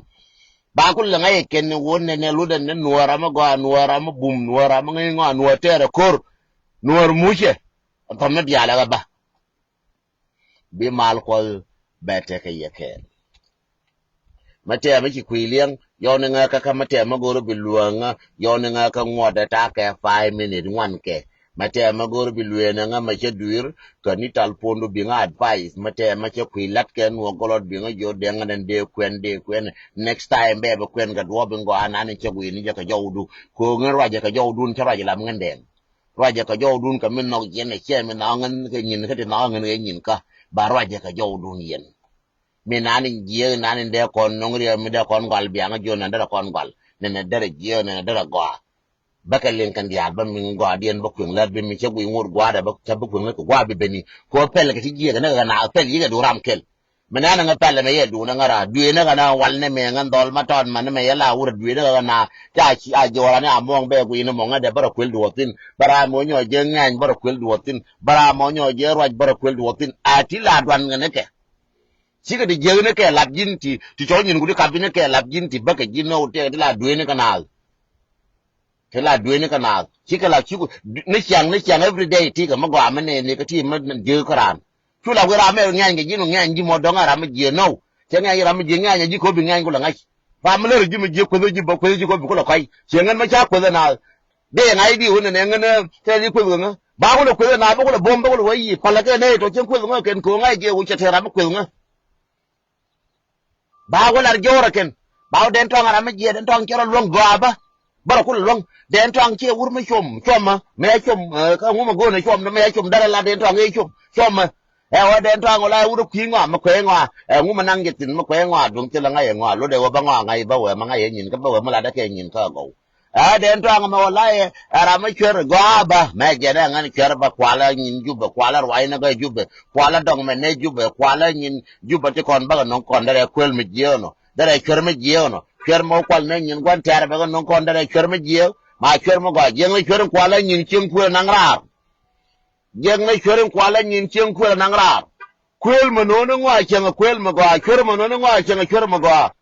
ba kul ngai ken won ne lu de ne nuora ma go nuora ma bum nuora ma ngai ngo nuor te ra kor nuor muche tom ne diala ga ba bi mal ko bete ke yakel mate amiki kwiliang yone nga ka mate amagoro biluanga yone nga ka ngoda ta ke 5 minute wan ke mate amagoro biluena nga mache duir kanital pondo binga advice mate mache kwilat ken wo golod binga jo denga den de kwen next time be kwen ga do bingo anani che gwini je ka jawdu ko ngarwa je ka jawdun cha raje lam ngenden raje ka jawdun ka min no yene che min no ngan ke nyin ka ti no ngan ke nyin ka barwa je ka jawdun yen mi nani je nani de kon nongri mi de kon gal bianga jona de kon gal ne dere je ne dere go bakalen kan dial ba mi go dien ba kun lat bi mi che gu ngur gwa da ba cha ba kun ko gwa bi beni ko pel ke ti je ne ga na pel yi ga du ram kel menana nga pel me ye du na ngara du ne ga na wal ne me ngan dol ma ton man me ya la wur du ne ga na cha chi a jora ne among be gu ne mo nga de ba kwel du tin bara mo nyo je ngan ba kwel du tin bara mo nyo je roj ba kwel du tin a ti la dwan ne ke sika di jeune ke lab jinti ti to nyin gudi kabine ke lab jinti baka jinno te la duene kanal te la duene kanal sika la chiku ne chiang every day ti ka mago amane ne ka ti ma je karan chu la wera me ngan ge jinu ngan ji mo donga ra me je no te ngan ra me je ngan ji ko bi ngan ko la ngai fa me le ji me je ko ji ba ko ji ko bi ko la kai ngan ma cha ko na de ngai di wona ne ngan te ji ko nga ba ko na ba ko bom ba ko wai pala ke ne to chen ko nga ken ko ngai je u che te ra ma ko nga ba wala jora ken ba den tong ara me je den tong kero long goaba bara kul long den tong che wur me chom me chom ka nguma go ne chom me chom dara la den tong e chom wa den tong la wur ki ngwa ma kwe ngwa nguma nang je tin ma kwe ngwa dung che la ngai ngwa lo de wa ba ngwa ngai ba wa ma ngai nyin ka ba wa ma la da ke nyin ka go den tong ma wala ara me chwer goaba me je da ngan chwer ba kwala nyin juba kwala wai na ga juba kwala dong me ne juba kwala nyin juba te kon ba non kon dare kwel me jeno dare chwer me jeno chwer mo kwal ne nyin gwan tar ba non kon dare chwer me je ma chwer mo ga je ngai chwer kwala nyin chim kwel nang ra je ngai chwer kwala nyin chim kwel nang ra kwel mo no ngwa chen kwel mo ga chwer mo no ngwa chen chwer mo ga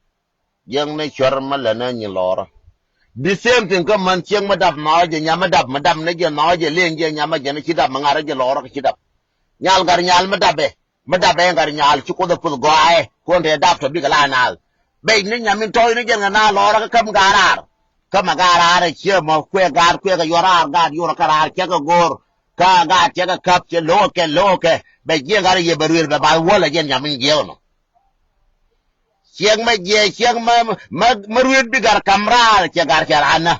je ngai chwer ma la na nyin lora the same thing come man chiang madap na je nya madap ne je na je len je nya ma je ne chidap mangara je lor ka chidap nyal gar nyal madabe ma da ben gar nyal ci ko da pul goay ko nte dab to bi gala nal be ni nyamin toy ni gen na lo ra kam garar kama garar ci mo kwe gar kwe ga yorar gar yor karar ke ga gor ka ga ke ga kap ce loke be gen gar ye beruer be ba wala gen nyamin geono siang ma je siang ma ruer bi gar kamrar ce gar ana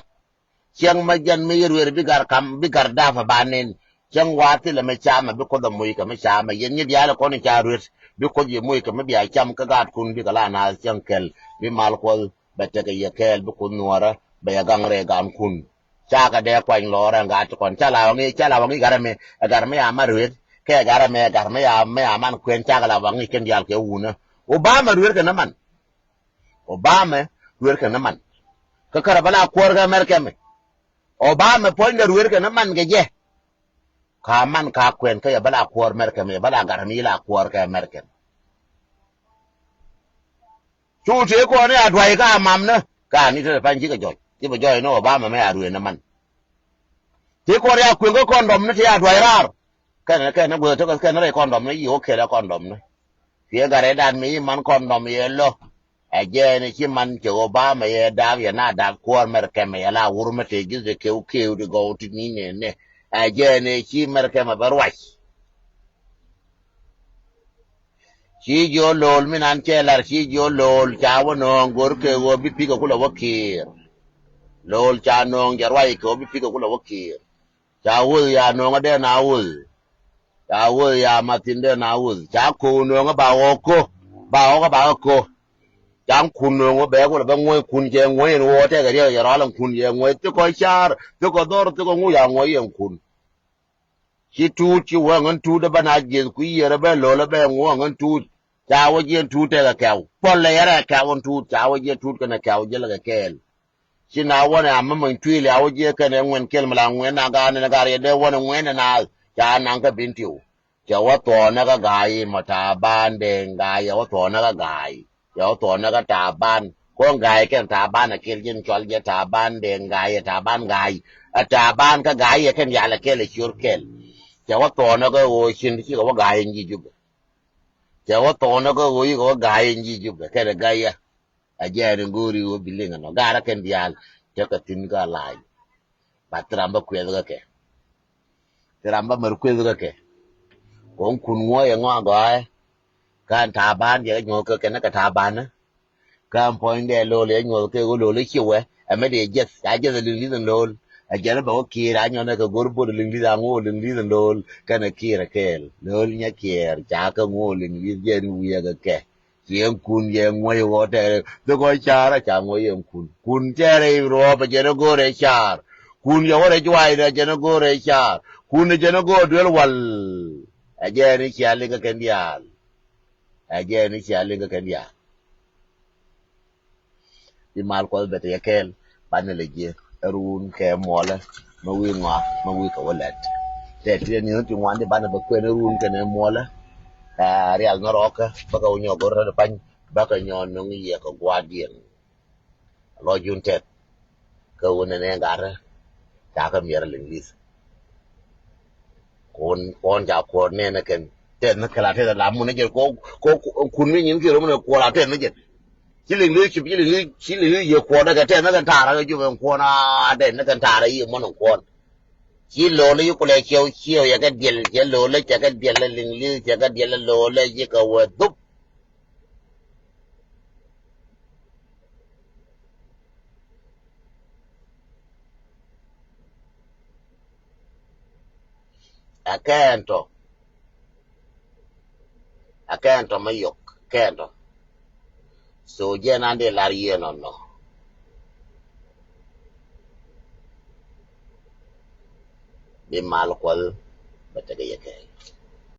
siang ma jan me ruer bi gar kam bi gar da fa banen chang wati la me chama bi ko da moy ka me chama yen ni diala ko ni charuet bi ko je moy ka me biya cham ka gat kun bi kala na chang kel bi mal ko ba te ka ye kel bi kun nuara ba ya gang re gam kun cha ka de kwa lo ra ga to kon cha la wangi gar me ama ruet ke gar me ya man kwen cha la wangi ken dial ke una obama ruet ka na man obama ruet ka na man ka kara bala ko ga mer ke me obama point ruet ka na man ge je ka man ka kwen ka ya bala kwor merke me bala garmi la kwor ka merke chu che ko ne adwai ka mam ne ka ni te pan ji ka joy ti ba joy no ba ma me aru na man ti ko ya kwen ko kondom ne ti adwai rar ka na go to ka na re kondom ne yo ke la kondom ne ti ga re dan mi man kondom ye lo a je ne ki man ke obama ye da ya na da kwor merke me la wurme te ji de ke u de go ti ni ne ajene chi merke ma barwai chi jo lol minan chelar chi jo lol chawo no gor ke go bi pigo kula wakir lol cha no jarwai ko bi pigo kula wakir chawo ya no ngade na wul chawo ya matinde na wul cha ko no nga ba ko cham kun no be ko ba ngoy kun je ngoy no te ga ya ralan kun je ngoy te ko char te ko dor te ko ngu ya ngoy en kun chi tu chi wa ngan tu da bana je ku yere be lo la be ngo ngan tu cha wa je tu te ga kaw pol le yere ka won tu cha wa je tu kana kaw je la ga kel chi na wa na ma man tu le aw je kana ngwen kel mala ngwen na ga na ga re de wa ngwen na cha nan ka bin tiu cha wa to na ga gai ma ta ban de ga ya wa to na ga gai ya wa to na ga ta ban ko gai ken ta ban na kel jin chol je ta ban de ga ya ta ban gai ta ban ka gai ya ken ya la kel shur kel cha wa to na ga o shin chi ga wa ga yin ji ju cha wa to na ga o yi ga ga yin ji ju ka da ga ya a je ren gori o bilinga no ga ra ken dial cha ka tin ga lai ba tramba kwe ga ke tramba mer kwe ga ke kon kun ngo ya ngo ga kan ta ban je ngo ka ken ka ta ban na kan point de lo le ngo ke go lo le chi we a me de jet a je de li lo ajana ba ki ra nyo na ka gorbo de lingli da ngo lingli da lol kana ki ra kel lol nya kier cha ka ngo lingli je nu ya ga ke yen kun ye ngo yo te de ko cha ra cha ngo yen kun je re ro ba je no go re cha kun yo re jwai da je no go re cha kun je no go del wal aje ni cha le ga ken dial aje ni cha le ga ken dial di mal ko be te kel pan le je run ke mola ma wi ka walet te ti ni ti wan de bana ba ko run ke ne mola real no roka ba ka nyo go ra pan ba ka nyo no ngi ye ko guardian lo juntet ka wona ne ngara ta ka mi ra linglis kon ja ko ne na ken te na kala te la mu ne je ko kun mi nyin ki ro ne ko la te ne je chỉ linh lưới chỉ linh lưới nhiều quần cái trên nó cần thả ra cái chuyện quần để nó cần thả ra nhiều món quần chỉ lô lấy cái này chiều chiều cái điện chỉ lô lấy cái điện là linh lưới cái điện là lô lấy cái cầu đúc akento mayok kento so jena de la rieno no be mal kwal batagaya kay